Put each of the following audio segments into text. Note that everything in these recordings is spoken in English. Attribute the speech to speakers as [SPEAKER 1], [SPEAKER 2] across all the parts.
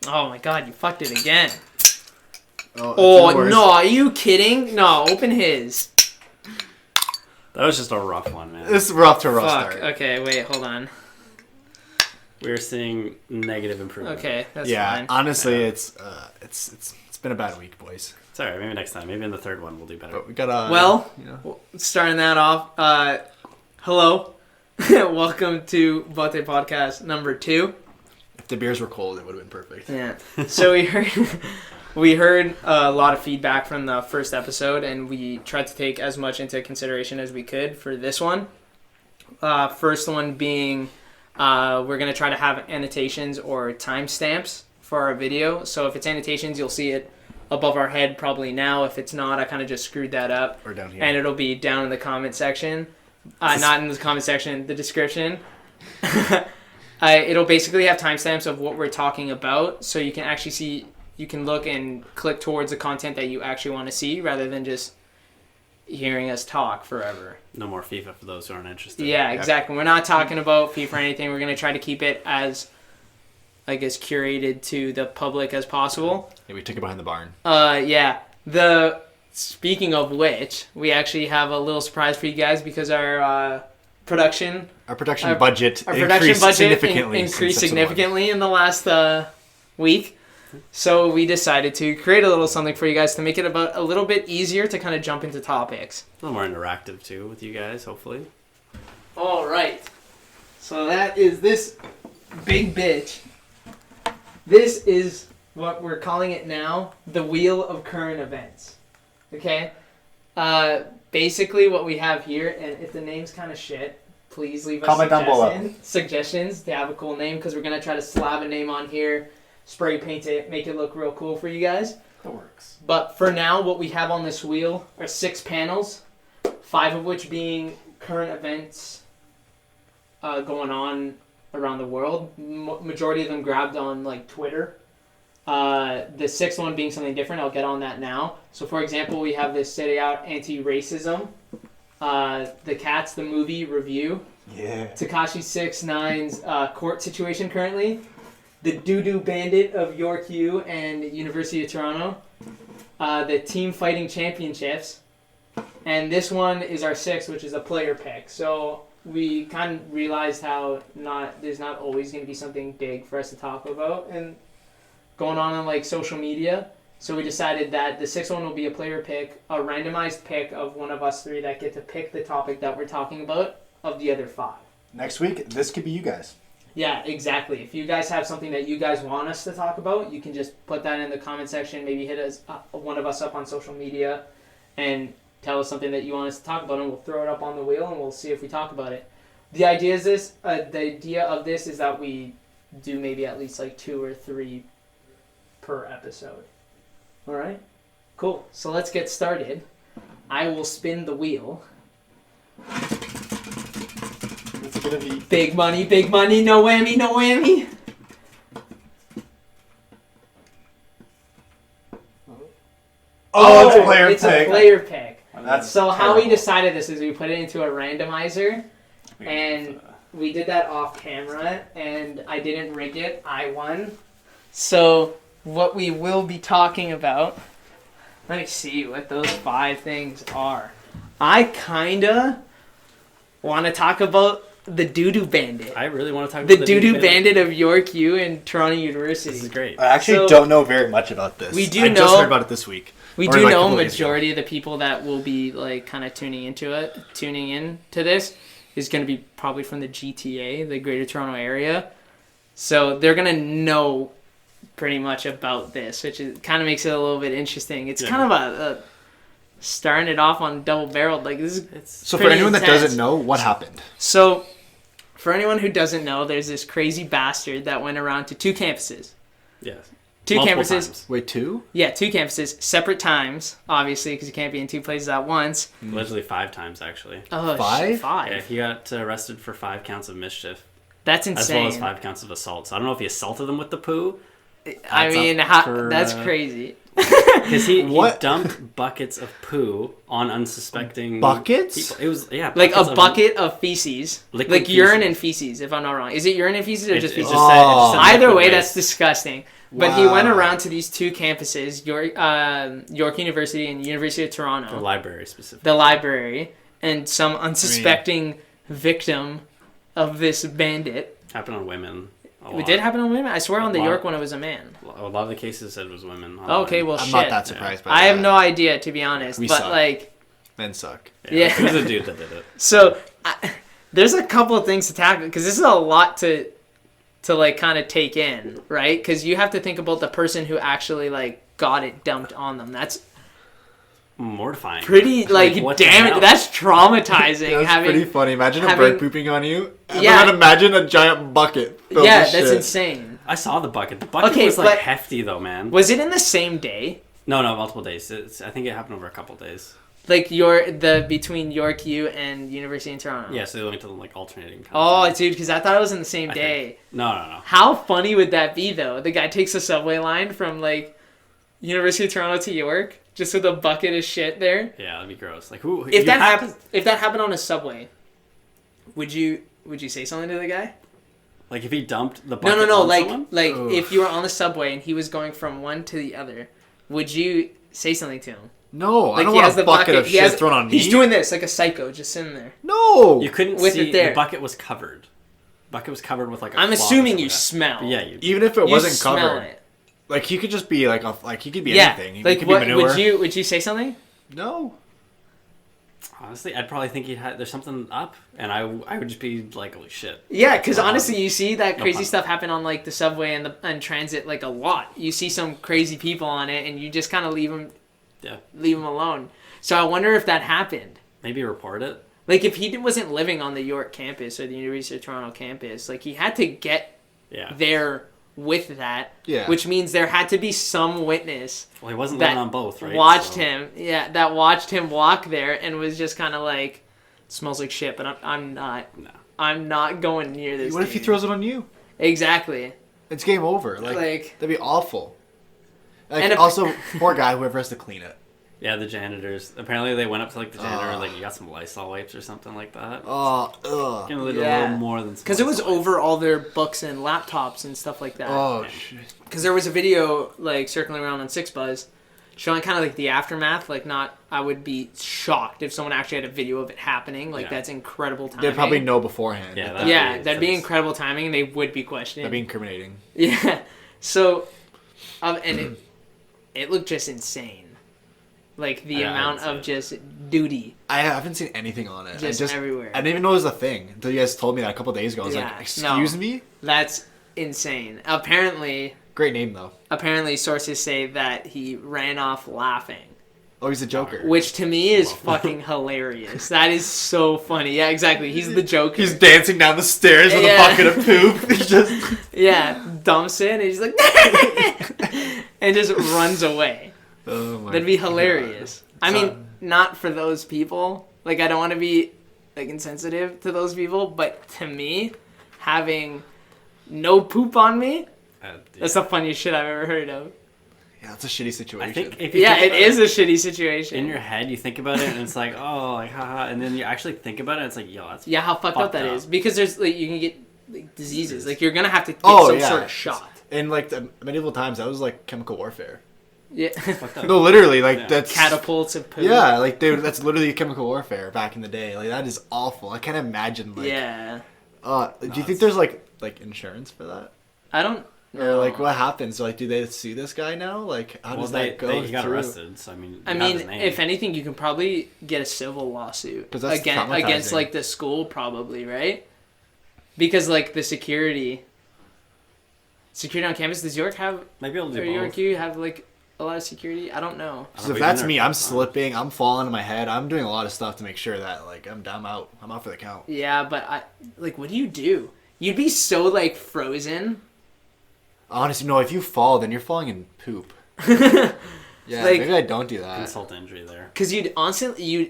[SPEAKER 1] Oh my god, you fucked it again.
[SPEAKER 2] Oh,
[SPEAKER 1] no, are you kidding? No, open his.
[SPEAKER 3] That was just a rough one, man.
[SPEAKER 2] This is rough to a rough
[SPEAKER 1] Fuck,
[SPEAKER 2] start.
[SPEAKER 1] okay, wait, hold on.
[SPEAKER 3] We're seeing negative improvement.
[SPEAKER 1] Okay, that's
[SPEAKER 2] Yeah,
[SPEAKER 1] fine.
[SPEAKER 2] honestly, it's been a bad week, boys.
[SPEAKER 3] It's alright, maybe next time. Maybe in the third one we'll do better.
[SPEAKER 2] But we gotta.
[SPEAKER 1] Well,
[SPEAKER 2] you know.
[SPEAKER 1] starting that off, hello. Welcome to Botte Podcast number 2.
[SPEAKER 2] If the beers were cold, it would have been perfect.
[SPEAKER 1] Yeah. So we heard a lot of feedback from the first episode, and we tried to take as much into consideration as we could for this one. First one being, we're going to try to have annotations or timestamps for our video. So if it's annotations, you'll see it above our head probably now. If it's not, I kind of just screwed that up.
[SPEAKER 2] Or down here.
[SPEAKER 1] And it'll be down in the comment section. Not in the comment section, the description. It'll basically have timestamps of what we're talking about, so you can actually see, you can look and click towards the content that you actually want to see, rather than just hearing us talk forever.
[SPEAKER 3] No more FIFA for those who aren't interested.
[SPEAKER 1] Yeah, exactly. We're not talking about FIFA or anything. We're going to try to keep it as, I guess, curated to the public as possible.
[SPEAKER 2] Yeah, we took it behind the barn.
[SPEAKER 1] Yeah. Speaking of which, we actually have a little surprise for you guys, because our production
[SPEAKER 2] budget increased significantly
[SPEAKER 1] in the last week. So we decided to create a little something for you guys to make it about a little bit easier to kind of jump into topics.
[SPEAKER 3] A little more interactive too with you guys, hopefully.
[SPEAKER 1] All right. So that is this big bitch. This is what we're calling it now, the Wheel of Current Events. Okay? Basically what we have here, and if the name's kind of shit, please leave us
[SPEAKER 2] comment down below
[SPEAKER 1] suggestions to have a cool name, because we're going to try to slab a name on here, spray paint it, make it look real cool for you guys.
[SPEAKER 2] That works.
[SPEAKER 1] But for now, what we have on this wheel are 6 panels, 5 of which being current events going on around the world. Majority of them grabbed on like Twitter. The 6th one being something different. I'll get on that now. So for example, we have this City Out Anti-Racism, the Cats, the movie review, Tekashi 6ix9ine's court situation currently, the DooDoo Bandit of York U and University of Toronto, the Team Fighting Championships, and this one is our 6th, which is a player pick. So we kind of realized how there's not always going to be something big for us to talk about and going on like social media. So we decided that the 6th one will be a player pick, a randomized pick of one of us 3 that get to pick the topic that we're talking about of the other 5.
[SPEAKER 2] Next week, this could be you guys.
[SPEAKER 1] Yeah, exactly. If you guys have something that you guys want us to talk about, you can just put that in the comment section. Maybe hit us, one of us up on social media, and tell us something that you want us to talk about, and we'll throw it up on the wheel, and we'll see if we talk about it. The idea of this is that we do maybe at least like 2 or 3 per episode. All right? Cool. So let's get started. I will spin the wheel.
[SPEAKER 2] It's gonna be
[SPEAKER 1] Big money, no whammy, no whammy.
[SPEAKER 2] it's a player
[SPEAKER 1] it's
[SPEAKER 2] pick.
[SPEAKER 1] A player pick.
[SPEAKER 2] That's
[SPEAKER 1] so how
[SPEAKER 2] terrible.
[SPEAKER 1] we decided this is we put it into a randomizer, and we did that off camera, and I didn't rig it. I won. So what we will be talking about, let me see what those 5 things are. I kinda want to talk about the DooDoo Bandit.
[SPEAKER 3] I really want to talk
[SPEAKER 1] The
[SPEAKER 3] about the
[SPEAKER 1] DooDoo Bandit of York U and Toronto University.
[SPEAKER 3] This is great.
[SPEAKER 2] I actually don't know very much about this.
[SPEAKER 1] We do
[SPEAKER 2] I
[SPEAKER 1] know,
[SPEAKER 2] just heard about it this week.
[SPEAKER 1] We do know majority of the people that will be like kind of tuning in to this is going to be probably from the GTA, the Greater Toronto Area. So they're going to know pretty much about this, which kind of makes it a little bit interesting. It's kind of a starting it off on double-barreled. Like this is
[SPEAKER 2] so for anyone that doesn't know, what happened?
[SPEAKER 1] So for anyone who doesn't know, there's this crazy bastard that went around to 2 campuses.
[SPEAKER 3] Yes.
[SPEAKER 1] 2
[SPEAKER 3] Multiple
[SPEAKER 1] campuses.
[SPEAKER 3] times.
[SPEAKER 2] Wait, 2?
[SPEAKER 1] Yeah, 2 campuses, separate times, obviously, because you can't be in 2 places at once.
[SPEAKER 3] Allegedly 5 times, actually.
[SPEAKER 1] Oh,
[SPEAKER 2] 5?
[SPEAKER 1] Shit, 5.
[SPEAKER 3] Yeah, he got arrested for 5 counts of mischief.
[SPEAKER 1] That's insane.
[SPEAKER 3] As well as 5 counts of assault. So I don't know if he assaulted them with the poo.
[SPEAKER 1] I mean, that's crazy.
[SPEAKER 3] Because he
[SPEAKER 2] What?
[SPEAKER 3] dumped buckets of poo on unsuspecting
[SPEAKER 2] Buckets?
[SPEAKER 3] people. It was
[SPEAKER 1] Like
[SPEAKER 3] buckets
[SPEAKER 1] a bucket of feces,
[SPEAKER 3] liquid
[SPEAKER 1] like urine
[SPEAKER 3] feces.
[SPEAKER 1] and feces. If I'm not wrong, is it urine and feces or
[SPEAKER 3] It
[SPEAKER 1] just
[SPEAKER 3] just
[SPEAKER 1] feces?
[SPEAKER 3] said- it just said
[SPEAKER 1] Either
[SPEAKER 3] liquid
[SPEAKER 1] way,
[SPEAKER 3] waste.
[SPEAKER 1] that's disgusting. But he went
[SPEAKER 2] Wow.
[SPEAKER 1] around to these two campuses, York University and University of
[SPEAKER 3] The
[SPEAKER 1] Toronto,
[SPEAKER 3] library specifically.
[SPEAKER 1] the library, and some unsuspecting victim of this bandit.
[SPEAKER 3] Happened on women.
[SPEAKER 1] It did happen on women. I swear on the
[SPEAKER 3] lot.
[SPEAKER 1] York one it was a man.
[SPEAKER 3] A lot of the cases said it was women.
[SPEAKER 1] Okay, well
[SPEAKER 2] I'm
[SPEAKER 1] shit.
[SPEAKER 2] not that surprised by that.
[SPEAKER 1] I have no idea, to be honest.
[SPEAKER 2] We
[SPEAKER 1] but
[SPEAKER 2] suck.
[SPEAKER 1] like,
[SPEAKER 2] Men suck.
[SPEAKER 1] Yeah.
[SPEAKER 3] It was a dude that did it.
[SPEAKER 1] so there's a couple of things to tackle because this is a lot to like kind of take in, right? Because you have to think about the person who actually like got it dumped on them. That's
[SPEAKER 3] Mortifying.
[SPEAKER 1] pretty like
[SPEAKER 3] what the
[SPEAKER 1] damn it.
[SPEAKER 3] hell?
[SPEAKER 1] That's traumatizing.
[SPEAKER 2] That's
[SPEAKER 1] having
[SPEAKER 2] pretty funny. Imagine a
[SPEAKER 1] having-
[SPEAKER 2] bird pooping on you. And
[SPEAKER 1] Yeah.
[SPEAKER 2] then imagine a giant bucket. filled
[SPEAKER 1] yeah,
[SPEAKER 2] with
[SPEAKER 1] that's
[SPEAKER 2] shit.
[SPEAKER 1] insane.
[SPEAKER 3] I saw the bucket. The bucket
[SPEAKER 1] Okay,
[SPEAKER 3] was like
[SPEAKER 1] but-
[SPEAKER 3] hefty though, man.
[SPEAKER 1] Was it in the same day?
[SPEAKER 3] No, multiple days. I think it happened over a couple days.
[SPEAKER 1] Like between York U and University of Toronto.
[SPEAKER 3] Yeah, so they went to them like alternating. Kind
[SPEAKER 1] Oh,
[SPEAKER 3] of thing.
[SPEAKER 1] dude, because I thought it was in the same
[SPEAKER 3] I
[SPEAKER 1] day.
[SPEAKER 3] think. No.
[SPEAKER 1] How funny would that be, though? The guy takes a subway line from like University of Toronto to York, just with a bucket of shit there.
[SPEAKER 3] Yeah, that'd be gross. Like who?
[SPEAKER 1] If that happened on a subway, would you say something to the guy?
[SPEAKER 3] Like if he dumped the bucket.
[SPEAKER 1] No.
[SPEAKER 3] on
[SPEAKER 1] Like
[SPEAKER 3] someone?
[SPEAKER 2] Ugh.
[SPEAKER 1] if you were on the subway and he was going from one to the other, would you say something to him?
[SPEAKER 2] No, I
[SPEAKER 1] Like
[SPEAKER 2] don't
[SPEAKER 1] he
[SPEAKER 2] want
[SPEAKER 1] has
[SPEAKER 2] a
[SPEAKER 1] the
[SPEAKER 2] bucket of
[SPEAKER 1] he
[SPEAKER 2] shit
[SPEAKER 1] has-
[SPEAKER 2] thrown on me.
[SPEAKER 1] He's doing this like a psycho, just sitting there.
[SPEAKER 2] No.
[SPEAKER 3] You couldn't
[SPEAKER 1] with
[SPEAKER 3] see
[SPEAKER 1] it there.
[SPEAKER 3] the bucket was covered. Bucket was covered with like a
[SPEAKER 1] I'm
[SPEAKER 3] cloth or
[SPEAKER 1] assuming you
[SPEAKER 3] something like
[SPEAKER 1] smell.
[SPEAKER 3] that. Yeah, you.
[SPEAKER 2] Even if it
[SPEAKER 1] You
[SPEAKER 2] wasn't
[SPEAKER 1] smell
[SPEAKER 2] covered,
[SPEAKER 1] it.
[SPEAKER 2] like he could just be like he could be
[SPEAKER 1] Yeah.
[SPEAKER 2] anything. He
[SPEAKER 1] Like
[SPEAKER 2] could
[SPEAKER 1] what
[SPEAKER 2] be manure.
[SPEAKER 1] would you say something?
[SPEAKER 2] No.
[SPEAKER 3] Honestly, I'd probably think there's something up, and I would just be like, holy shit.
[SPEAKER 1] Yeah, because
[SPEAKER 3] No
[SPEAKER 1] honestly,
[SPEAKER 3] pun.
[SPEAKER 1] you see that
[SPEAKER 3] No
[SPEAKER 1] crazy
[SPEAKER 3] pun.
[SPEAKER 1] stuff happen on like the subway and transit like a lot. You see some crazy people on it, and you just kind of leave them alone. So I wonder if that happened.
[SPEAKER 3] Maybe report it.
[SPEAKER 1] Like if he wasn't living on the York campus or the University of Toronto campus, like he had to get
[SPEAKER 3] Yeah.
[SPEAKER 1] there with that.
[SPEAKER 2] Yeah.
[SPEAKER 1] Which means there had to be some witness
[SPEAKER 3] Well, he wasn't
[SPEAKER 1] that
[SPEAKER 3] living on both, right?
[SPEAKER 1] watched
[SPEAKER 3] So-
[SPEAKER 1] him. Yeah, that watched him walk there and was just kind of like, smells like shit, but I'm not.
[SPEAKER 3] No.
[SPEAKER 1] I'm not going near this.
[SPEAKER 2] What if he
[SPEAKER 1] dude."
[SPEAKER 2] throws it on you?
[SPEAKER 1] Exactly.
[SPEAKER 2] It's game over.
[SPEAKER 1] Like-
[SPEAKER 2] that'd be awful. Like
[SPEAKER 1] And if-
[SPEAKER 2] also, poor guy, whoever has to clean it.
[SPEAKER 3] Yeah, the janitors. Apparently, they went up to like the janitor and
[SPEAKER 2] Ugh.
[SPEAKER 3] like, you got some Lysol wipes or something like that.
[SPEAKER 2] Oh, ugh.
[SPEAKER 3] You know, they did a
[SPEAKER 1] Yeah.
[SPEAKER 3] little more than.
[SPEAKER 1] Because it was
[SPEAKER 3] Lysol wipes.
[SPEAKER 1] over all their books and laptops and stuff like that.
[SPEAKER 2] Oh shit.
[SPEAKER 1] Because there was a video like circling around on SixBuzz showing kind of like the aftermath. Like, not, I would be shocked if someone actually had a video of it happening. Like,
[SPEAKER 3] Yeah.
[SPEAKER 1] that's incredible timing.
[SPEAKER 2] They'd probably know beforehand.
[SPEAKER 3] Yeah,
[SPEAKER 2] that
[SPEAKER 1] Yeah,
[SPEAKER 3] be-
[SPEAKER 1] that'd be
[SPEAKER 3] that's-
[SPEAKER 1] incredible timing, and they would be questioning.
[SPEAKER 2] that'd be incriminating.
[SPEAKER 1] Yeah. So, and it looked just insane. Like the
[SPEAKER 3] Yeah, I
[SPEAKER 1] amount
[SPEAKER 3] didn't
[SPEAKER 1] of
[SPEAKER 3] see it.
[SPEAKER 1] just duty.
[SPEAKER 2] I haven't seen anything on it.
[SPEAKER 1] Just everywhere.
[SPEAKER 2] I didn't even know it was a thing until you guys told me that a couple days ago. I was
[SPEAKER 1] Yeah,
[SPEAKER 2] like, excuse me?
[SPEAKER 1] That's insane. Apparently,
[SPEAKER 2] Great name though.
[SPEAKER 1] sources say that he ran off laughing.
[SPEAKER 2] Oh, he's a Joker.
[SPEAKER 1] Which to me is fucking hilarious. That is so funny. Yeah, exactly. He's the Joker.
[SPEAKER 2] He's dancing down the stairs with
[SPEAKER 1] Yeah.
[SPEAKER 2] a bucket of poop. He just
[SPEAKER 1] Yeah, dumps it and he's like and just runs away.
[SPEAKER 2] oh my
[SPEAKER 1] That'd be hilarious. I
[SPEAKER 2] So-
[SPEAKER 1] mean, not for those people. Like, I don't want to be like insensitive to those people, but to me, having no poop on me, that's the funniest shit I've ever heard of.
[SPEAKER 2] Yeah, that's a shitty situation.
[SPEAKER 3] I think if you
[SPEAKER 1] Yeah,
[SPEAKER 3] think
[SPEAKER 1] it
[SPEAKER 3] about
[SPEAKER 1] is a shitty situation.
[SPEAKER 3] in your head. You think about it, and it's like, oh, like haha, and then you actually think about it, it's like, yo, that's
[SPEAKER 1] Yeah, how fucked up
[SPEAKER 3] Fucked
[SPEAKER 1] that
[SPEAKER 3] up.
[SPEAKER 1] is. Because there's like you can get like diseases. Like you're gonna have to get
[SPEAKER 2] Oh,
[SPEAKER 1] some
[SPEAKER 2] yeah.
[SPEAKER 1] sort of shot.
[SPEAKER 2] in like the medieval times, that was like chemical warfare.
[SPEAKER 1] Yeah.
[SPEAKER 3] fucked up.
[SPEAKER 2] No, literally, like
[SPEAKER 3] Yeah.
[SPEAKER 2] that's
[SPEAKER 1] Catapults of poop.
[SPEAKER 2] Yeah, like that's literally chemical warfare back in the day. Like that is awful. I can't imagine. Like,
[SPEAKER 1] Yeah.
[SPEAKER 2] Do you think there's like insurance for that?
[SPEAKER 1] I don't
[SPEAKER 2] Or
[SPEAKER 1] know.
[SPEAKER 2] like what happens? Like, do they sue this guy now? Like, how does that go?
[SPEAKER 3] He got
[SPEAKER 2] through?
[SPEAKER 3] arrested, so I mean,
[SPEAKER 1] I
[SPEAKER 3] you have his
[SPEAKER 1] mean,
[SPEAKER 3] name.
[SPEAKER 1] if anything, you can probably get a civil lawsuit
[SPEAKER 2] 'Cause that's
[SPEAKER 1] against
[SPEAKER 2] traumatizing.
[SPEAKER 1] like the school, probably, right? Because like the security on campus. Does York have
[SPEAKER 3] maybe I'll do
[SPEAKER 1] or
[SPEAKER 3] both.
[SPEAKER 1] York U have like a lot of security? I don't know.
[SPEAKER 2] So if that's me, I'm slipping. I'm falling on my head. I'm doing a lot of stuff to make sure that like I'm out. I'm out for the count.
[SPEAKER 1] Yeah, but what do you do? You'd be so like frozen.
[SPEAKER 2] Honestly, no. If you fall, then you're falling in poop. Yeah,
[SPEAKER 1] Like-
[SPEAKER 2] maybe I don't do that.
[SPEAKER 3] Insult to injury there.
[SPEAKER 1] Because you'd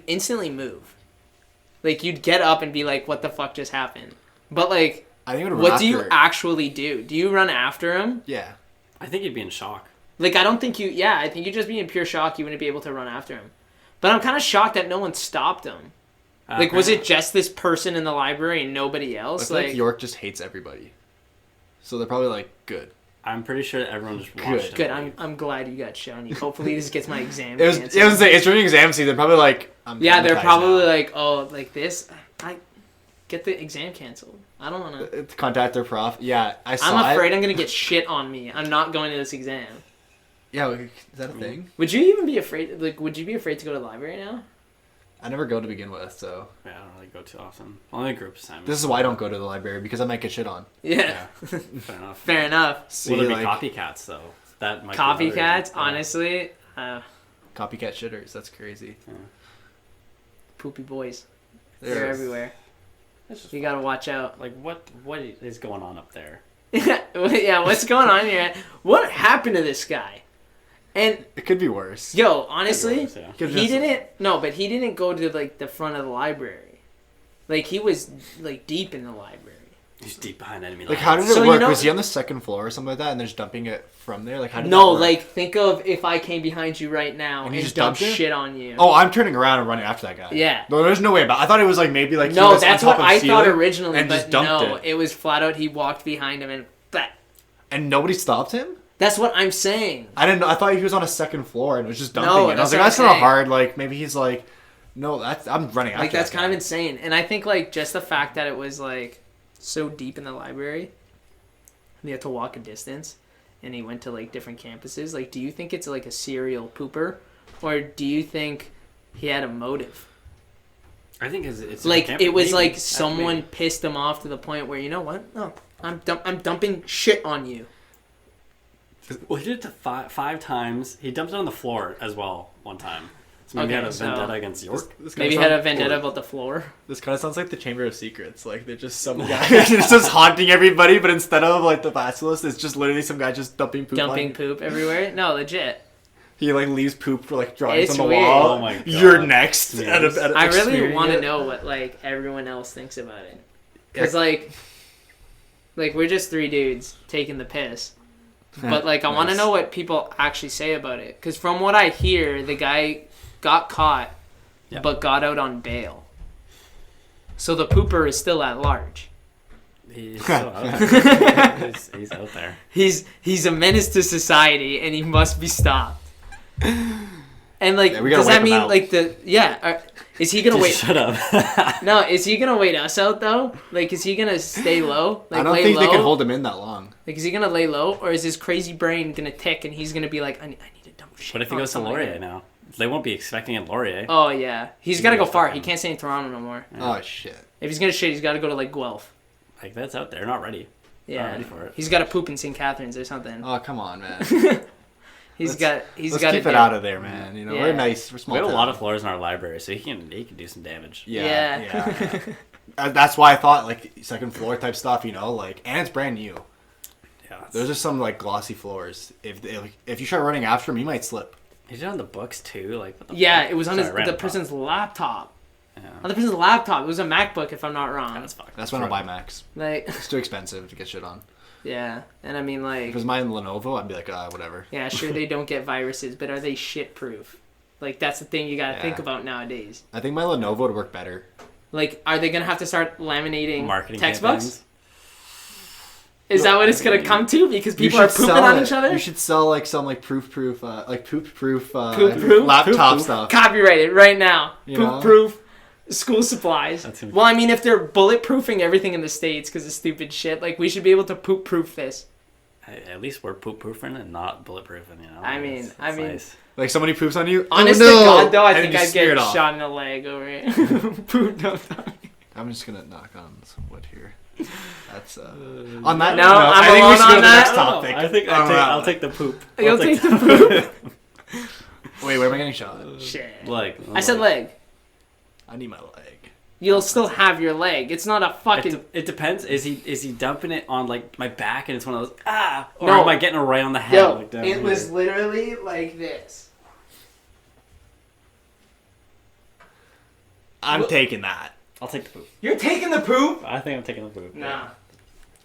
[SPEAKER 1] instantly move. Like, you'd get up and be like, what the fuck just happened? But, like,
[SPEAKER 2] I think it would.
[SPEAKER 1] what do you actually do? Do you run after him?
[SPEAKER 2] Yeah.
[SPEAKER 3] I think you'd be in shock.
[SPEAKER 1] Like, I don't think you... Yeah, I think you'd just be in pure shock. You wouldn't be able to run after him. But I'm kind of shocked that no one stopped him. Like, was it just this person in the library and nobody else?
[SPEAKER 2] I feel like York just hates everybody. So they're probably, like, good.
[SPEAKER 3] I'm pretty sure everyone just watched it.
[SPEAKER 1] Good. I'm glad you got shit on you. Hopefully this gets my exam.
[SPEAKER 2] It's during exam season. Probably like.
[SPEAKER 1] They're probably like, oh, like this. I get the exam canceled. I don't want to
[SPEAKER 2] contact their prof. Yeah,
[SPEAKER 1] I'm afraid I'm gonna get shit on me. I'm not going to this exam.
[SPEAKER 2] Yeah, is that a thing?
[SPEAKER 1] Would you even be afraid? Like, would you be afraid to go to the library now?
[SPEAKER 2] I never go to begin with, so.
[SPEAKER 3] Yeah, I don't really go too often. Only group assignments.
[SPEAKER 2] This is why I don't go to the library, because I might get shit on.
[SPEAKER 1] Yeah.
[SPEAKER 3] Fair enough.
[SPEAKER 1] Fair enough.
[SPEAKER 3] Will there be copycats, though? That might
[SPEAKER 1] copycats, honestly.
[SPEAKER 2] Copycat shitters, that's crazy.
[SPEAKER 3] Yeah.
[SPEAKER 1] Poopy boys. They're everywhere. You gotta watch out.
[SPEAKER 3] Like, what is going on up there?
[SPEAKER 1] Yeah, what's going on here? What happened to this guy? And
[SPEAKER 2] it could be worse.
[SPEAKER 1] Yo, honestly,
[SPEAKER 3] worse, yeah.
[SPEAKER 1] he didn't go to like the front of the library. Like, he was like deep in the library.
[SPEAKER 3] He's deep behind enemy lines.
[SPEAKER 2] Like, how did it work? Was he on the second floor or something like that, and they're just dumping it from there? Like, how did that work?
[SPEAKER 1] Like, think of if I came behind you right now and just dump shit on you.
[SPEAKER 2] Oh, I'm turning around and running after that guy.
[SPEAKER 1] Yeah.
[SPEAKER 2] No, there's no way about. I thought it was like maybe like
[SPEAKER 1] no, that's what I thought originally,
[SPEAKER 2] and
[SPEAKER 1] but
[SPEAKER 2] just dumped
[SPEAKER 1] no, it was flat out. He walked behind him and.
[SPEAKER 2] And nobody stopped him.
[SPEAKER 1] That's what I'm saying.
[SPEAKER 2] I didn't know. I thought he was on a second floor and was just dumping it. I was like, that's not hard. Like, maybe he's like, no, I'm running after.
[SPEAKER 1] Like, that's kind of insane. And I think like just the fact that it was like so deep in the library, and he had to walk a distance, and he went to like different campuses. Like, do you think it's like a serial pooper, or do you think he had a motive?
[SPEAKER 3] I think it's
[SPEAKER 1] like it was like someone pissed him off to the point where, you know what? No, I'm dumping shit on you.
[SPEAKER 3] Well, he did it to five times. He dumped it on the floor as well one time. So maybe he had a vendetta against York.
[SPEAKER 1] Maybe he had a vendetta about the floor.
[SPEAKER 2] This kind of sounds like the Chamber of Secrets. Like, they're just some guy it's just haunting everybody, but instead of like the basilisk, it's just literally some guy just dumping poop.
[SPEAKER 1] Poop everywhere? No, legit.
[SPEAKER 2] He like leaves poop for like drawings on the
[SPEAKER 1] weird.
[SPEAKER 2] wall.
[SPEAKER 3] Oh my god.
[SPEAKER 2] You're next.
[SPEAKER 3] Yes.
[SPEAKER 1] I really want to know what like everyone else thinks about it. Because like we're just three dudes taking the piss. But like I want to know what people actually say about it. Because from what I hear, the guy got caught, but got out on bail. So the pooper is still at large.
[SPEAKER 3] He's still out there. He's out there.
[SPEAKER 1] He's a menace to society, and he must be stopped. And like, does that mean like is he gonna wait?
[SPEAKER 3] Shut up.
[SPEAKER 1] No, is he gonna wait us out though? Like, is he gonna stay low? Like,
[SPEAKER 2] I don't think they can hold him in that long.
[SPEAKER 1] Like, is he gonna lay low, or is his crazy brain gonna tick and he's gonna be like, I need to dump shit?
[SPEAKER 3] What if he goes to Laurier now? They won't be expecting it Laurier.
[SPEAKER 1] Oh yeah, he's gotta go far. He can't stay in Toronto no more.
[SPEAKER 2] Yeah. Oh shit.
[SPEAKER 1] If he's gonna shit, he's gotta go to like Guelph.
[SPEAKER 3] Like, that's out there. Not ready.
[SPEAKER 1] Yeah.
[SPEAKER 3] Not ready for it.
[SPEAKER 1] He's gotta poop in St. Catharines or something.
[SPEAKER 2] Oh come on, man.
[SPEAKER 1] He's got
[SPEAKER 2] keep it out of there, man. You know, we're nice. We're small.
[SPEAKER 3] We have a lot of floors in our library, so he can do some damage.
[SPEAKER 1] Yeah.
[SPEAKER 2] That's why I thought like second floor type stuff. You know, like, and it's brand new.
[SPEAKER 3] Yeah.
[SPEAKER 2] Those are some like glossy floors. If you start running after him, you might slip.
[SPEAKER 3] He did it on the books too. Like, what the fuck?
[SPEAKER 1] It was on the person's laptop.
[SPEAKER 3] Yeah.
[SPEAKER 1] On the person's laptop. It was a MacBook, if I'm not wrong.
[SPEAKER 3] That's fucked.
[SPEAKER 2] That's when I buy Macs.
[SPEAKER 1] Like,
[SPEAKER 2] it's too expensive to get shit on.
[SPEAKER 1] Yeah, and I mean, like...
[SPEAKER 2] If it was mine Lenovo, I'd be like, whatever.
[SPEAKER 1] Yeah, sure, they don't get viruses, but are they shit-proof? Like, that's the thing you gotta think about nowadays.
[SPEAKER 2] I think my Lenovo would work better.
[SPEAKER 1] Like, are they gonna have to start laminating
[SPEAKER 3] marketing
[SPEAKER 1] textbooks?
[SPEAKER 3] Campaigns?
[SPEAKER 1] Is that what it's gonna come to? Because people are pooping on each other?
[SPEAKER 2] You should sell, like, some, like, poop-proof laptop stuff.
[SPEAKER 1] Copyrighted right now. Poop-proof school supplies. Well, I mean, if they're bulletproofing everything in the States because of stupid shit, like, we should be able to poop-proof this.
[SPEAKER 3] At least we're poop-proofing and not bulletproofing, you know?
[SPEAKER 1] I mean...
[SPEAKER 3] Nice.
[SPEAKER 2] Like, somebody poops on you?
[SPEAKER 1] Honest to God, though, I think I'd get shot in the leg over it. Pooped up on me.
[SPEAKER 2] I'm just gonna knock on some wood here. That's, on that
[SPEAKER 1] note, I think we should go to the next
[SPEAKER 3] topic. I think I'll take the poop.
[SPEAKER 1] You'll take the poop?
[SPEAKER 2] Wait, where am I getting shot?
[SPEAKER 1] Shit.
[SPEAKER 3] Leg.
[SPEAKER 1] I said leg.
[SPEAKER 2] I need my leg.
[SPEAKER 1] You'll still have your leg. It's not a fucking...
[SPEAKER 3] It depends. Is he dumping it on, like, my back and it's one of those, or am I getting it right on the head?
[SPEAKER 1] Yo,
[SPEAKER 3] like down
[SPEAKER 1] it was literally like this.
[SPEAKER 2] I'm taking that.
[SPEAKER 3] I'll take the poop.
[SPEAKER 1] You're taking the poop?
[SPEAKER 3] I think I'm taking the poop.
[SPEAKER 1] Nah.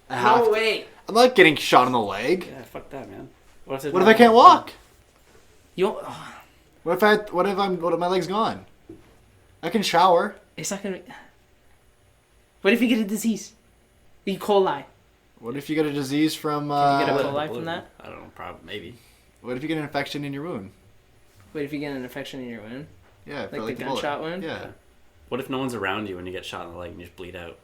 [SPEAKER 2] No way. I'm not getting shot in the leg.
[SPEAKER 3] Yeah, fuck that, man. What if
[SPEAKER 2] What if I can't walk?
[SPEAKER 1] You.
[SPEAKER 2] What if my leg's gone? I can shower.
[SPEAKER 1] It's not gonna. What if you get a disease? E. coli.
[SPEAKER 2] What if you get a disease from?
[SPEAKER 1] Can you get a
[SPEAKER 3] Blue.
[SPEAKER 1] coli from that?
[SPEAKER 3] I don't know. Probably maybe.
[SPEAKER 2] What if you get an infection in your wound?
[SPEAKER 1] What if you get an infection in your wound?
[SPEAKER 2] Yeah,
[SPEAKER 1] Like the
[SPEAKER 2] bullet.
[SPEAKER 1] gunshot wound?
[SPEAKER 2] Yeah.
[SPEAKER 3] What if no one's around you when you get shot in the leg and you just bleed out?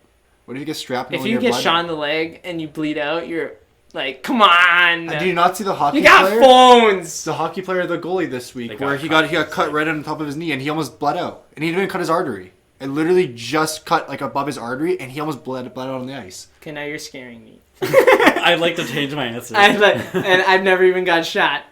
[SPEAKER 2] What if you get shrapnel
[SPEAKER 1] If
[SPEAKER 2] in
[SPEAKER 1] you
[SPEAKER 2] your
[SPEAKER 1] get
[SPEAKER 2] blood?
[SPEAKER 1] shot in the leg and you bleed out, you're like, come on!
[SPEAKER 2] Do you not see the hockey
[SPEAKER 1] You got
[SPEAKER 2] player?
[SPEAKER 1] phones!
[SPEAKER 2] The hockey player, the goalie this week,
[SPEAKER 3] They
[SPEAKER 2] where
[SPEAKER 3] got
[SPEAKER 2] he
[SPEAKER 3] cut.
[SPEAKER 2] got cut right on the top of his knee and he almost bled out. And he didn't even cut his artery. It literally just cut like above his artery and he almost bled out on the ice.
[SPEAKER 1] Okay, now you're scaring me.
[SPEAKER 3] I'd like to change my answer.
[SPEAKER 1] And I've never even got shot.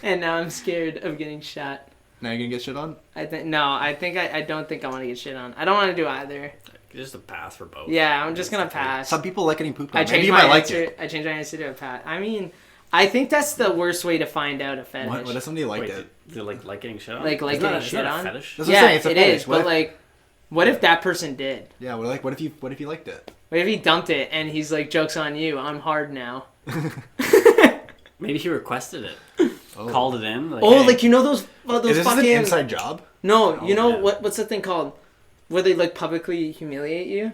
[SPEAKER 1] And now I'm scared of getting shot.
[SPEAKER 2] Now you're gonna get shit on?
[SPEAKER 1] I don't think I want to get shit on. I don't want to do either.
[SPEAKER 3] Just a pass for both.
[SPEAKER 1] Yeah, I'm just gonna pass.
[SPEAKER 2] Some people like getting pooped
[SPEAKER 1] I
[SPEAKER 2] on. Maybe
[SPEAKER 1] changed
[SPEAKER 2] you
[SPEAKER 1] my
[SPEAKER 2] might like
[SPEAKER 1] answer.
[SPEAKER 2] it.
[SPEAKER 1] I changed my answer to a pat. I mean, I think that's the worst way to find out a fetish.
[SPEAKER 2] What if somebody liked
[SPEAKER 3] Wait,
[SPEAKER 2] it?
[SPEAKER 3] do you like getting shit on?
[SPEAKER 1] Like
[SPEAKER 3] Isn't
[SPEAKER 1] getting
[SPEAKER 3] that-
[SPEAKER 1] shit
[SPEAKER 3] isn't that
[SPEAKER 1] on?
[SPEAKER 3] a fetish?
[SPEAKER 2] That's what I'm
[SPEAKER 1] Yeah,
[SPEAKER 2] saying, it's a
[SPEAKER 1] it
[SPEAKER 2] fetish.
[SPEAKER 1] is. But like, what if that person did?
[SPEAKER 2] Yeah, what if you liked it?
[SPEAKER 1] What if he dumped it and he's like, "Joke's on you. I'm hard now."
[SPEAKER 3] Maybe he requested it.
[SPEAKER 2] Oh.
[SPEAKER 3] Called it in. Like,
[SPEAKER 1] Oh,
[SPEAKER 3] hey,
[SPEAKER 1] like you know those
[SPEAKER 2] Is this
[SPEAKER 1] fucking
[SPEAKER 2] an inside job?
[SPEAKER 1] No,
[SPEAKER 3] Oh,
[SPEAKER 1] you know
[SPEAKER 3] man.
[SPEAKER 1] what's the thing called? Where they like publicly humiliate you,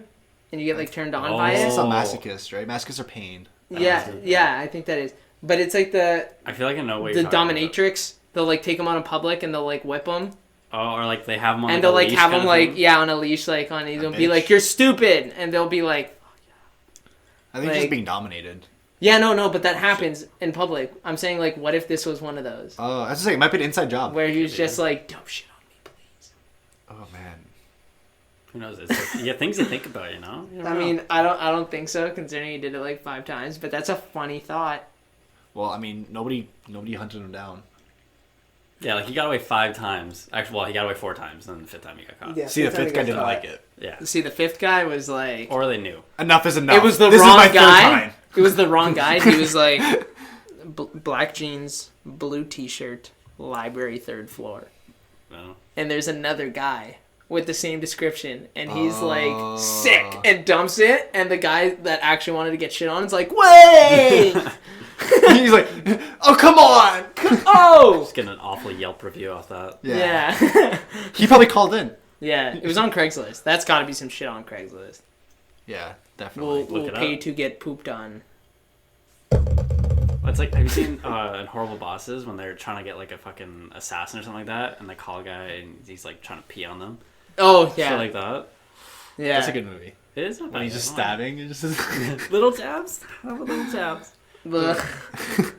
[SPEAKER 1] and you get like turned on by
[SPEAKER 2] It's
[SPEAKER 1] it.
[SPEAKER 2] a
[SPEAKER 3] Oh.
[SPEAKER 2] masochist, right? Masochists are pain.
[SPEAKER 1] Yeah, I think that is. But it's like the
[SPEAKER 3] I feel like I know what you're
[SPEAKER 1] the
[SPEAKER 3] talking
[SPEAKER 1] dominatrix. They'll like take them out in public and they'll like whip them,
[SPEAKER 3] about. Oh, or like they have them on
[SPEAKER 1] and
[SPEAKER 3] like,
[SPEAKER 1] they'll
[SPEAKER 3] a
[SPEAKER 1] like
[SPEAKER 3] leash
[SPEAKER 1] have
[SPEAKER 3] kind
[SPEAKER 1] them
[SPEAKER 3] of
[SPEAKER 1] like
[SPEAKER 3] thing.
[SPEAKER 1] on a leash, like on. They'll be
[SPEAKER 2] bitch.
[SPEAKER 1] like, "You're stupid," and they'll be like,
[SPEAKER 2] I think
[SPEAKER 1] Like-
[SPEAKER 2] just being dominated.
[SPEAKER 1] "Yeah, no, but that happens in public." I'm saying like, what if this was one of those
[SPEAKER 2] Oh, I was just saying, it might be an inside job.
[SPEAKER 1] where he was
[SPEAKER 3] Could be.
[SPEAKER 1] just like, "Don't shit on me, please."
[SPEAKER 2] Oh man.
[SPEAKER 3] Who knows? It's like, yeah, things to think about, you know. You
[SPEAKER 1] I
[SPEAKER 3] don't know.
[SPEAKER 1] mean, I don't think so, considering he did it like 5 times. But that's a funny thought.
[SPEAKER 2] Well, I mean, nobody hunted him down.
[SPEAKER 3] Yeah, like he got away 5 times. Actually, well, he got away 4 times, and then the 5th time he got caught.
[SPEAKER 1] Yeah.
[SPEAKER 2] See, the
[SPEAKER 1] fifth time
[SPEAKER 2] fifth
[SPEAKER 1] he
[SPEAKER 2] guy
[SPEAKER 1] got
[SPEAKER 2] didn't
[SPEAKER 1] caught.
[SPEAKER 2] like it.
[SPEAKER 3] Yeah.
[SPEAKER 1] See, the 5th guy was like,
[SPEAKER 3] Or they knew.
[SPEAKER 2] Enough is enough.
[SPEAKER 1] it was the
[SPEAKER 2] this
[SPEAKER 1] wrong
[SPEAKER 2] is my third
[SPEAKER 1] guy.
[SPEAKER 2] time.
[SPEAKER 1] It was the wrong guy. He was like, black jeans, blue T-shirt, library 3rd floor,
[SPEAKER 3] No.
[SPEAKER 1] and there's another guy with the same description, and he's
[SPEAKER 2] Oh.
[SPEAKER 1] like sick and dumps it, and the guy that actually wanted to get shit on is like, wait,
[SPEAKER 2] He's like, oh, come on.
[SPEAKER 1] oh,
[SPEAKER 3] Just getting an awful Yelp review off that.
[SPEAKER 1] yeah.
[SPEAKER 2] He probably called in.
[SPEAKER 1] Yeah, it was on Craigslist. That's got to be some shit on Craigslist.
[SPEAKER 2] Yeah, definitely.
[SPEAKER 1] We'll
[SPEAKER 3] it
[SPEAKER 1] pay
[SPEAKER 3] up.
[SPEAKER 1] to get pooped on.
[SPEAKER 3] It's like, have you seen in Horrible Bosses when they're trying to get like a fucking assassin or something like that, and they call a guy and he's like trying to pee on them?
[SPEAKER 1] Oh yeah,
[SPEAKER 3] Shit like that.
[SPEAKER 1] yeah.
[SPEAKER 2] That's a good movie.
[SPEAKER 3] It is not
[SPEAKER 2] When
[SPEAKER 3] bad.
[SPEAKER 2] he's just
[SPEAKER 3] Come on.
[SPEAKER 2] stabbing. It's just...
[SPEAKER 3] Little tabs. How about little tabs?
[SPEAKER 1] Ugh.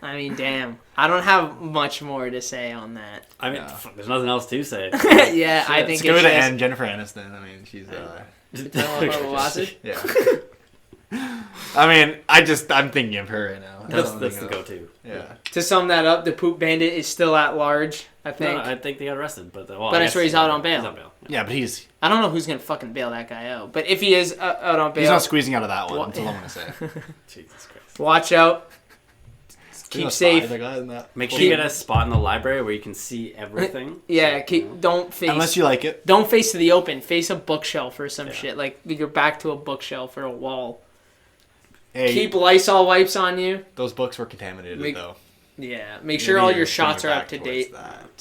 [SPEAKER 1] I mean, damn. I don't have much more to say on that.
[SPEAKER 3] I mean,
[SPEAKER 2] Yeah.
[SPEAKER 3] fuck, there's nothing else to say.
[SPEAKER 1] Yeah, I
[SPEAKER 3] Shit.
[SPEAKER 1] think
[SPEAKER 2] Let's go
[SPEAKER 1] it's
[SPEAKER 2] to
[SPEAKER 1] just...
[SPEAKER 2] Anne Jennifer Aniston. I mean, she's...
[SPEAKER 1] Horrible Bosses?
[SPEAKER 2] Yeah. I mean, I'm thinking of her right now.
[SPEAKER 3] That's
[SPEAKER 2] I'm
[SPEAKER 3] the
[SPEAKER 2] thinking of-
[SPEAKER 3] go-to.
[SPEAKER 2] Yeah.
[SPEAKER 1] To sum that up, the poop bandit is still at large, I
[SPEAKER 3] No,
[SPEAKER 1] think.
[SPEAKER 3] I think they got arrested, but well,
[SPEAKER 1] But I
[SPEAKER 3] guess
[SPEAKER 1] swear he's out on bail.
[SPEAKER 3] He's on bail.
[SPEAKER 2] Yeah, but he's
[SPEAKER 1] I don't know who's going to fucking bail that guy out. But if he is out on bail,
[SPEAKER 2] not squeezing out of that one.
[SPEAKER 1] What?
[SPEAKER 2] That's all I'm gonna say.
[SPEAKER 3] Jesus Christ.
[SPEAKER 1] watch out. Keep safe.
[SPEAKER 3] Make sure you get a spot in the library where you can see everything.
[SPEAKER 1] Yeah,
[SPEAKER 3] So, you know.
[SPEAKER 1] don't face...
[SPEAKER 2] Unless you like it.
[SPEAKER 1] Don't face to the open. Face a bookshelf or some
[SPEAKER 3] Yeah.
[SPEAKER 1] shit. Like, you're back to a bookshelf or a wall.
[SPEAKER 2] Hey,
[SPEAKER 1] Keep Lysol wipes on you.
[SPEAKER 2] those books were contaminated
[SPEAKER 1] Make-
[SPEAKER 2] though.
[SPEAKER 1] Yeah, make sure all
[SPEAKER 2] Maybe
[SPEAKER 1] your
[SPEAKER 2] bring
[SPEAKER 1] shots
[SPEAKER 2] it
[SPEAKER 1] are
[SPEAKER 2] back
[SPEAKER 1] up to
[SPEAKER 2] towards
[SPEAKER 1] date.
[SPEAKER 2] that.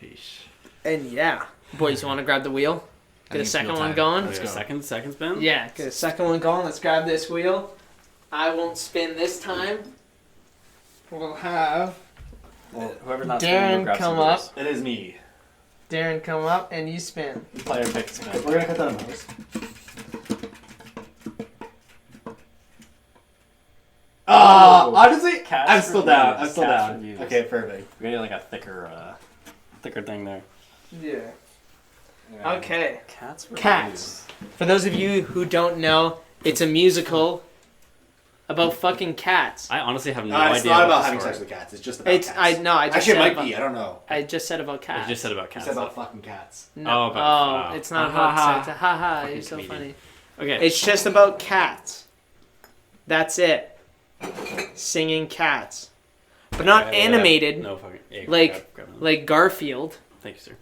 [SPEAKER 2] Yeesh.
[SPEAKER 1] And yeah, boys, you want to grab the wheel?
[SPEAKER 2] I
[SPEAKER 1] Get a
[SPEAKER 2] think it's
[SPEAKER 1] second
[SPEAKER 2] wheel
[SPEAKER 1] one
[SPEAKER 2] time.
[SPEAKER 1] going?
[SPEAKER 2] Let's
[SPEAKER 3] Like
[SPEAKER 2] go.
[SPEAKER 3] a second spin?
[SPEAKER 1] Yeah, get a second one going. Let's grab this wheel. I won't spin this time. We'll have
[SPEAKER 3] Well, whoever's not
[SPEAKER 1] Darren come up.
[SPEAKER 2] It is me.
[SPEAKER 1] Darren come up and you spin.
[SPEAKER 3] Player picks.
[SPEAKER 2] We're gonna cut that on those. Honestly,
[SPEAKER 3] Cast
[SPEAKER 2] I'm still
[SPEAKER 3] reviews,
[SPEAKER 2] down. I'm still
[SPEAKER 3] cast
[SPEAKER 2] down.
[SPEAKER 3] reviews.
[SPEAKER 2] Okay, perfect.
[SPEAKER 3] We need like a thicker thing there.
[SPEAKER 1] Yeah. Okay.
[SPEAKER 3] Cats.
[SPEAKER 1] Cats. For those of you who don't know, it's a musical about fucking cats.
[SPEAKER 3] I honestly have no
[SPEAKER 2] It's
[SPEAKER 3] idea.
[SPEAKER 2] not
[SPEAKER 3] what
[SPEAKER 2] about
[SPEAKER 3] the
[SPEAKER 2] having
[SPEAKER 3] story
[SPEAKER 2] sex
[SPEAKER 3] is.
[SPEAKER 2] with cats. It's just about
[SPEAKER 1] It's
[SPEAKER 2] cats.
[SPEAKER 1] I know. I just
[SPEAKER 2] Actually, it
[SPEAKER 1] said
[SPEAKER 2] might
[SPEAKER 1] about,
[SPEAKER 2] be. I don't know.
[SPEAKER 1] I just said about cats.
[SPEAKER 3] You just said about cats.
[SPEAKER 2] It's about fucking cats.
[SPEAKER 1] No.
[SPEAKER 3] Oh, about-
[SPEAKER 1] it's not
[SPEAKER 3] Ha, ha,
[SPEAKER 1] about
[SPEAKER 3] ha.
[SPEAKER 1] sex. Ha ha. You're
[SPEAKER 3] Fucking
[SPEAKER 1] so
[SPEAKER 3] comedian.
[SPEAKER 1] funny.
[SPEAKER 3] Okay.
[SPEAKER 1] It's just about cats. That's it. Singing cats, but not animated
[SPEAKER 3] No fucking. Yeah,
[SPEAKER 1] like-
[SPEAKER 3] grab it.
[SPEAKER 1] like Garfield.
[SPEAKER 3] Thank you, sir.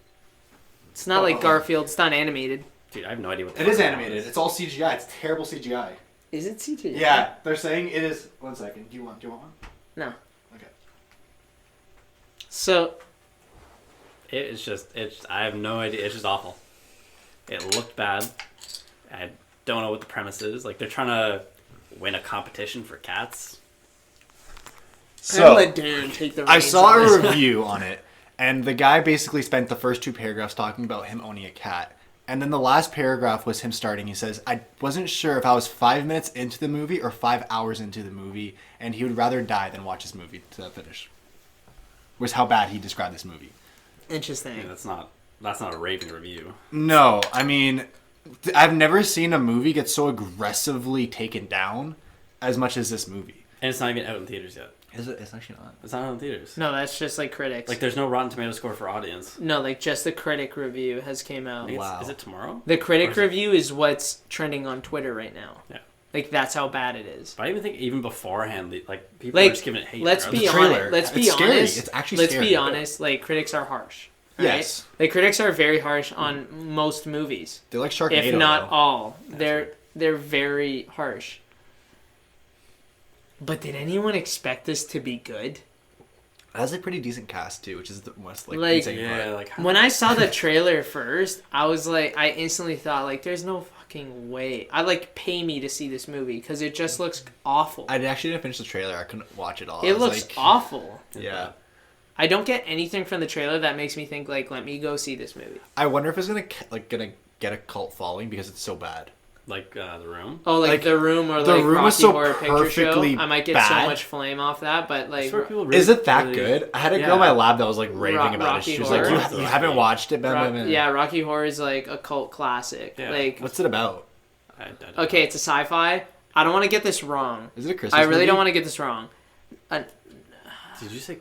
[SPEAKER 1] It's not like Garfield. It's not animated.
[SPEAKER 3] Dude, I have no idea what. The
[SPEAKER 2] It
[SPEAKER 3] fuck
[SPEAKER 2] is
[SPEAKER 3] that
[SPEAKER 2] animated.
[SPEAKER 3] is.
[SPEAKER 2] It's all CGI. It's terrible CGI.
[SPEAKER 1] Is it CGI?
[SPEAKER 2] Yeah, they're saying it is. 1 second. Do you want one?
[SPEAKER 1] No.
[SPEAKER 2] Okay.
[SPEAKER 1] So
[SPEAKER 3] I have no idea. It's just awful. It looked bad. I don't know what the premise is. Like, they're trying to win a competition for cats.
[SPEAKER 1] So let Darren take the reins
[SPEAKER 2] I saw
[SPEAKER 1] on
[SPEAKER 2] a
[SPEAKER 1] this.
[SPEAKER 2] review on it, and the guy basically spent the first 2 paragraphs talking about him owning a cat. And then the last paragraph was him starting. He says, I wasn't sure if I was 5 minutes into the movie or 5 hours into the movie, and he would rather die than watch this movie to the finish. Was how bad he described this movie.
[SPEAKER 1] Interesting.
[SPEAKER 3] Yeah, that's not a raving review.
[SPEAKER 2] No, I mean, I've never seen a movie get so aggressively taken down as much as this movie.
[SPEAKER 3] And it's not even out in theaters yet.
[SPEAKER 2] Is it? It's actually not.
[SPEAKER 3] It's not out in theaters.
[SPEAKER 1] No, that's just like critics.
[SPEAKER 3] Like, there's no Rotten Tomato score for audience.
[SPEAKER 1] No, like just the critic review has came
[SPEAKER 3] I
[SPEAKER 1] out.
[SPEAKER 3] think
[SPEAKER 2] Wow.
[SPEAKER 3] Is it tomorrow?
[SPEAKER 1] The
[SPEAKER 3] Or
[SPEAKER 1] critic
[SPEAKER 3] is it-
[SPEAKER 1] review is what's trending on Twitter right now.
[SPEAKER 3] Yeah.
[SPEAKER 1] Like that's how bad it is.
[SPEAKER 3] But I even think even beforehand, like, people
[SPEAKER 1] Like,
[SPEAKER 3] are just giving it hate.
[SPEAKER 1] Let's
[SPEAKER 3] bro.
[SPEAKER 1] be
[SPEAKER 2] The trailer,
[SPEAKER 1] honest. Let's be
[SPEAKER 2] it's scary.
[SPEAKER 1] honest.
[SPEAKER 2] It's actually
[SPEAKER 1] let's
[SPEAKER 2] scary.
[SPEAKER 1] be honest. Like critics are harsh. Right?
[SPEAKER 2] Yes.
[SPEAKER 1] Like critics are very harsh on most movies,
[SPEAKER 2] They're like Sharknado.
[SPEAKER 1] if not
[SPEAKER 2] though.
[SPEAKER 1] all. They're very harsh. But did anyone expect this to be good?
[SPEAKER 2] It has a pretty decent cast too, which is the most like,
[SPEAKER 1] Like,
[SPEAKER 2] insane part.
[SPEAKER 3] Yeah, like, how-
[SPEAKER 1] When I saw the trailer first, I instantly thought like, there's no fucking way. I like pay me to see this movie because it just looks awful.
[SPEAKER 2] I actually didn't finish the trailer. I couldn't watch it all. I
[SPEAKER 1] It
[SPEAKER 2] was
[SPEAKER 1] looks
[SPEAKER 2] like,
[SPEAKER 1] awful.
[SPEAKER 2] Yeah.
[SPEAKER 1] I don't get anything from the trailer that makes me think like, let me go see this movie.
[SPEAKER 2] I wonder if it's gonna get a cult following because it's so bad.
[SPEAKER 3] like The Room.
[SPEAKER 1] Oh,
[SPEAKER 2] Like,
[SPEAKER 1] The Room or
[SPEAKER 2] The
[SPEAKER 1] like
[SPEAKER 2] Room
[SPEAKER 1] Rocky
[SPEAKER 2] was so
[SPEAKER 1] Horror Picture Show.
[SPEAKER 2] perfectly
[SPEAKER 1] I might get so
[SPEAKER 2] bad.
[SPEAKER 1] much flame off that, but
[SPEAKER 3] I
[SPEAKER 1] like,
[SPEAKER 3] swear people really,
[SPEAKER 2] Is it that
[SPEAKER 3] really-
[SPEAKER 2] good? I had a girl
[SPEAKER 3] Yeah.
[SPEAKER 2] in my lab that was like raving about it.
[SPEAKER 1] Rocky
[SPEAKER 2] She was
[SPEAKER 1] Horror?
[SPEAKER 2] like, "You haven't watched it, Ben?"
[SPEAKER 1] yeah, Rocky Horror is like a cult classic.
[SPEAKER 3] Yeah.
[SPEAKER 1] Like,
[SPEAKER 2] What's it about?
[SPEAKER 3] I don't
[SPEAKER 1] okay, it's a sci-fi. I don't want to get this wrong.
[SPEAKER 2] Is it a Christmas
[SPEAKER 1] I really
[SPEAKER 2] movie?
[SPEAKER 1] don't want to get this wrong.
[SPEAKER 3] Did you say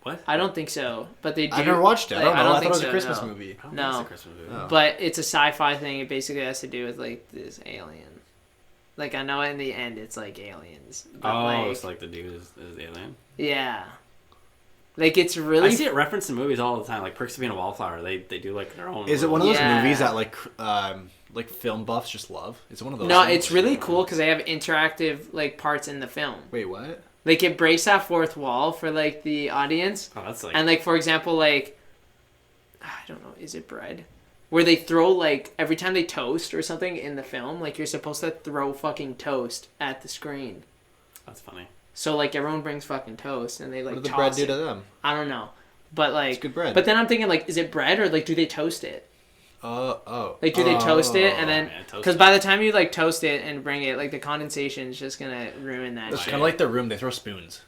[SPEAKER 3] what?
[SPEAKER 1] I don't think so, but they do.
[SPEAKER 2] I never watched it. I
[SPEAKER 1] like,
[SPEAKER 2] don't know. I thought
[SPEAKER 1] think
[SPEAKER 2] it was
[SPEAKER 1] so,
[SPEAKER 2] a Christmas
[SPEAKER 1] no.
[SPEAKER 2] movie.
[SPEAKER 3] I don't
[SPEAKER 1] No.
[SPEAKER 3] think it's a Christmas movie.
[SPEAKER 2] Oh.
[SPEAKER 1] But it's a sci-fi thing. It basically has to do with like this alien. Like I know in the end it's like aliens. But
[SPEAKER 3] Oh,
[SPEAKER 1] like,
[SPEAKER 3] it's like the dude is alien.
[SPEAKER 1] yeah. Like it's really.
[SPEAKER 3] I see it referenced in movies all the time. Like Perks of Being a Wallflower. They do like their own.
[SPEAKER 2] Is it one of those
[SPEAKER 1] Yeah.
[SPEAKER 2] movies that like film buffs just love? It's one of those.
[SPEAKER 1] No,
[SPEAKER 2] things?
[SPEAKER 1] it's really cool because they have interactive like parts in the film.
[SPEAKER 2] Wait, what?
[SPEAKER 1] Like it breaks that fourth wall for like the audience.
[SPEAKER 3] Oh, that's like.
[SPEAKER 1] And like for example, like I don't know, is it bread? Where they throw like every time they toast or something in the film, like you're supposed to throw fucking toast at the screen.
[SPEAKER 3] That's funny.
[SPEAKER 1] So like everyone brings fucking toast and they like
[SPEAKER 2] What did the
[SPEAKER 1] toss
[SPEAKER 2] bread do
[SPEAKER 1] it.
[SPEAKER 2] to them?
[SPEAKER 1] I don't know, but like
[SPEAKER 2] It's good bread.
[SPEAKER 1] But then I'm thinking like, is it bread or like do they toast it?
[SPEAKER 2] Oh.
[SPEAKER 1] Like do they toast it and then
[SPEAKER 3] yeah, toast
[SPEAKER 1] because
[SPEAKER 3] it.
[SPEAKER 1] by the time you like toast it and bring it, like the condensation is just gonna ruin that
[SPEAKER 2] It's
[SPEAKER 1] shit.
[SPEAKER 2] kind of like The Room. They throw spoons.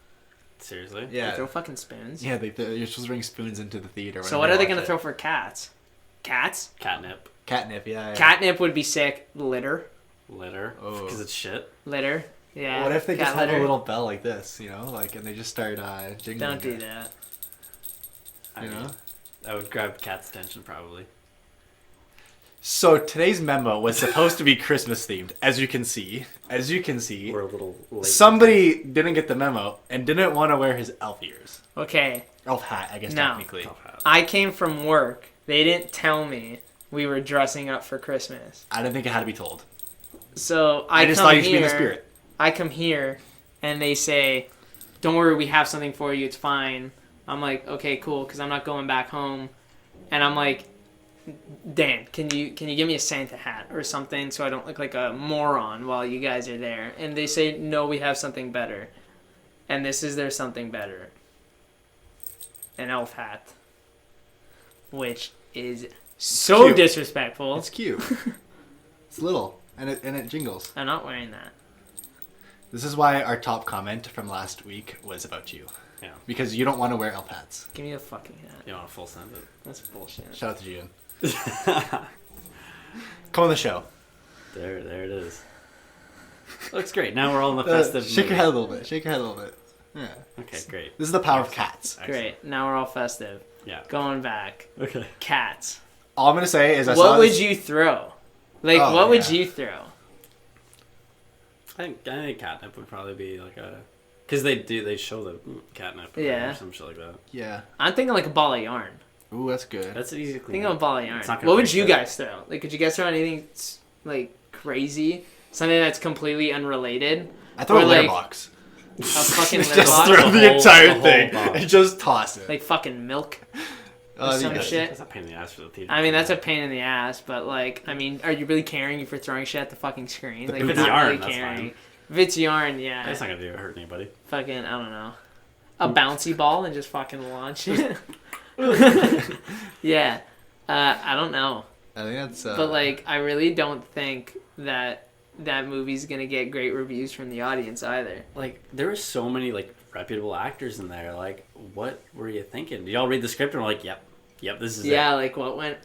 [SPEAKER 3] Seriously?
[SPEAKER 1] They
[SPEAKER 2] Yeah.
[SPEAKER 1] throw fucking spoons.
[SPEAKER 2] Yeah, you're supposed to bring spoons into the theater.
[SPEAKER 1] So
[SPEAKER 2] whenever
[SPEAKER 1] what are
[SPEAKER 2] you
[SPEAKER 1] they
[SPEAKER 2] watch
[SPEAKER 1] gonna
[SPEAKER 2] it.
[SPEAKER 1] throw for cats? Cats?
[SPEAKER 3] Catnip.
[SPEAKER 2] Catnip, yeah.
[SPEAKER 1] Catnip would be sick. Litter.
[SPEAKER 3] Litter.
[SPEAKER 2] Oh.
[SPEAKER 3] Because it's shit.
[SPEAKER 1] Litter. Yeah.
[SPEAKER 2] What if they
[SPEAKER 1] cat
[SPEAKER 2] just have
[SPEAKER 1] litter.
[SPEAKER 2] a little bell like this, like, and they just start jingling?
[SPEAKER 1] Don't do
[SPEAKER 2] it,
[SPEAKER 1] that.
[SPEAKER 3] I
[SPEAKER 2] You
[SPEAKER 3] mean,
[SPEAKER 2] know?
[SPEAKER 3] that would grab cat's attention probably.
[SPEAKER 2] So today's memo was supposed to be Christmas themed, as you can see.
[SPEAKER 3] We're a little late.
[SPEAKER 2] Somebody didn't get the memo and didn't want to wear his elf ears.
[SPEAKER 1] Okay.
[SPEAKER 2] Elf hat, I guess,
[SPEAKER 1] No.
[SPEAKER 2] technically.
[SPEAKER 3] Tough hat.
[SPEAKER 1] I came from work. They didn't tell me we were dressing up for Christmas.
[SPEAKER 2] I didn't think it had to be told.
[SPEAKER 1] So
[SPEAKER 2] I just thought you should be in the spirit.
[SPEAKER 1] I come here and they say, "Don't worry, we have something for you. It's fine." I'm like, "Okay, cool," because I'm not going back home. And I'm like, "Dan, can you give me a Santa hat or something so I don't look like a moron while you guys are there?" And they say, "No, we have something better." And this is their something better. An elf hat, which is so
[SPEAKER 2] Cute.
[SPEAKER 1] disrespectful.
[SPEAKER 2] It's cute. It's little, and it jingles.
[SPEAKER 1] I'm not wearing that.
[SPEAKER 2] This is why our top comment from last week was about you.
[SPEAKER 3] Yeah.
[SPEAKER 2] Because you don't want to wear elf hats.
[SPEAKER 1] Give me a fucking hat.
[SPEAKER 3] You want a full send it.
[SPEAKER 1] That's bullshit.
[SPEAKER 2] Shout out to June. Come on the show.
[SPEAKER 3] There it is. Looks great. Now we're all in the festive
[SPEAKER 2] Shake
[SPEAKER 3] mood.
[SPEAKER 2] your head a little bit. Shake your head a little bit. Yeah.
[SPEAKER 3] Okay, great.
[SPEAKER 2] This is the power of cats.
[SPEAKER 1] Great. Now we're all festive.
[SPEAKER 3] Yeah.
[SPEAKER 1] Going back.
[SPEAKER 3] Okay.
[SPEAKER 1] Cats.
[SPEAKER 2] All I'm gonna say is I saw
[SPEAKER 1] What would
[SPEAKER 2] this-
[SPEAKER 1] you throw? Like,
[SPEAKER 2] Oh,
[SPEAKER 1] what would
[SPEAKER 2] yeah.
[SPEAKER 1] you throw?
[SPEAKER 3] I think catnip would probably be like a, because they show the catnip
[SPEAKER 1] Yeah.
[SPEAKER 3] or some shit like that.
[SPEAKER 2] Yeah.
[SPEAKER 1] I'm thinking like a ball of yarn.
[SPEAKER 2] Ooh, that's good.
[SPEAKER 3] That's easy to clean.
[SPEAKER 1] Think of a ball of yarn.
[SPEAKER 3] It's not gonna
[SPEAKER 1] What would
[SPEAKER 3] break
[SPEAKER 1] you
[SPEAKER 3] it.
[SPEAKER 1] guys throw? Like, could you guys throw anything like crazy? Something that's completely unrelated?
[SPEAKER 2] I throw
[SPEAKER 1] or
[SPEAKER 2] a litter
[SPEAKER 1] like-
[SPEAKER 2] box.
[SPEAKER 1] A fucking lip
[SPEAKER 2] Just
[SPEAKER 1] gloss?
[SPEAKER 2] throw the
[SPEAKER 3] The whole-
[SPEAKER 2] entire
[SPEAKER 3] the whole
[SPEAKER 2] thing
[SPEAKER 3] box.
[SPEAKER 2] and just toss it.
[SPEAKER 1] Like fucking milk? Or some
[SPEAKER 2] yeah.
[SPEAKER 1] shit?
[SPEAKER 3] That's a pain in the ass for the theater.
[SPEAKER 1] I mean, that's a pain in the ass, but like, I mean, are you really caring if you're throwing shit at the fucking screen? Like,
[SPEAKER 3] If
[SPEAKER 1] you're
[SPEAKER 3] it's
[SPEAKER 1] not
[SPEAKER 3] yarn,
[SPEAKER 1] really
[SPEAKER 3] that's
[SPEAKER 1] caring.
[SPEAKER 3] fine.
[SPEAKER 1] If it's yarn, yeah.
[SPEAKER 3] That's not gonna do hurt anybody.
[SPEAKER 1] Fucking, I don't know. A bouncy ball and just fucking launch it. Yeah. I don't know.
[SPEAKER 2] I think that's.
[SPEAKER 1] But like, I really don't think that that movie's gonna get great reviews from the audience either.
[SPEAKER 3] Like, there were so many like reputable actors in there. Like, what were you thinking? Did y'all read the script and were like, yep, this is
[SPEAKER 1] Yeah, like what went?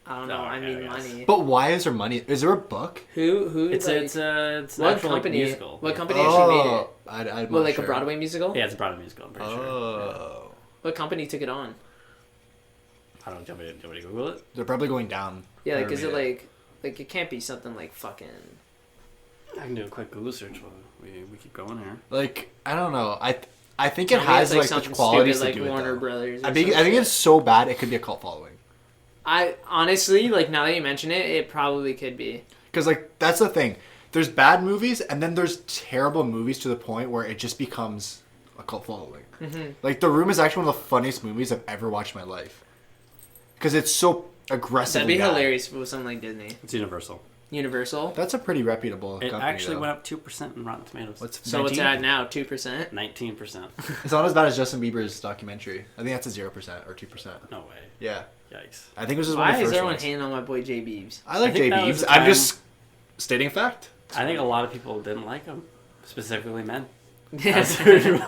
[SPEAKER 1] I don't know.
[SPEAKER 3] Oh,
[SPEAKER 1] I
[SPEAKER 3] okay,
[SPEAKER 1] mean,
[SPEAKER 3] I guess.
[SPEAKER 1] money.
[SPEAKER 2] But why is there money? Is there a book?
[SPEAKER 1] Who?
[SPEAKER 3] It's
[SPEAKER 1] like,
[SPEAKER 3] it's an
[SPEAKER 1] what
[SPEAKER 3] actual
[SPEAKER 1] company?
[SPEAKER 3] like, musical.
[SPEAKER 1] What
[SPEAKER 3] Yeah.
[SPEAKER 1] company actually made it?
[SPEAKER 2] Oh, I'm
[SPEAKER 1] Well,
[SPEAKER 2] not
[SPEAKER 1] like
[SPEAKER 2] sure.
[SPEAKER 1] a Broadway musical?
[SPEAKER 3] Yeah, it's a Broadway musical. I'm pretty sure.
[SPEAKER 2] Oh,
[SPEAKER 1] What company took it on?
[SPEAKER 3] I don't know. Do you want me to Google it?
[SPEAKER 2] they're probably going down.
[SPEAKER 1] Yeah, like
[SPEAKER 2] Whoever
[SPEAKER 1] is it
[SPEAKER 2] made
[SPEAKER 1] like it can't be something like fucking.
[SPEAKER 3] I can do a quick Google search while we keep going here.
[SPEAKER 2] Like I don't know. I think it
[SPEAKER 1] Maybe
[SPEAKER 2] has
[SPEAKER 1] it's
[SPEAKER 2] like
[SPEAKER 1] something
[SPEAKER 2] the qualities
[SPEAKER 1] stupid,
[SPEAKER 2] to
[SPEAKER 1] like
[SPEAKER 2] do
[SPEAKER 1] Warner
[SPEAKER 2] it. Though.
[SPEAKER 1] Brothers. Or
[SPEAKER 2] I think
[SPEAKER 1] something.
[SPEAKER 2] it's so bad it could be a cult following.
[SPEAKER 1] I honestly like now that you mention it, it probably could be.
[SPEAKER 2] Because like that's the thing. There's bad movies and then there's terrible movies to the point where it just becomes a cult following.
[SPEAKER 1] Mm-hmm.
[SPEAKER 2] Like The Room is actually one of the funniest movies I've ever watched in my life. Because it's so aggressive.
[SPEAKER 1] That'd be hilarious if it was something like Disney,
[SPEAKER 3] It's Universal.
[SPEAKER 1] Universal.
[SPEAKER 2] That's a pretty reputable
[SPEAKER 3] It
[SPEAKER 2] company.
[SPEAKER 3] actually
[SPEAKER 2] though.
[SPEAKER 3] went up 2% in Rotten Tomatoes.
[SPEAKER 1] So what's it at now? 2%.
[SPEAKER 3] 19%.
[SPEAKER 2] It's not as bad as Justin Bieber's documentary. I think that's a 0% or 2%.
[SPEAKER 3] No way.
[SPEAKER 2] Yeah.
[SPEAKER 3] Yikes.
[SPEAKER 2] I think it was just one
[SPEAKER 1] Why
[SPEAKER 2] of the
[SPEAKER 1] is
[SPEAKER 2] first
[SPEAKER 1] everyone
[SPEAKER 2] ones.
[SPEAKER 1] hating on my boy J Beebs?
[SPEAKER 2] I like
[SPEAKER 3] I think
[SPEAKER 2] J.
[SPEAKER 3] that was
[SPEAKER 2] Beebs.
[SPEAKER 3] the
[SPEAKER 2] I'm
[SPEAKER 3] time-
[SPEAKER 2] just stating fact.
[SPEAKER 3] I think a lot of people didn't like him, specifically men.
[SPEAKER 1] Yeah.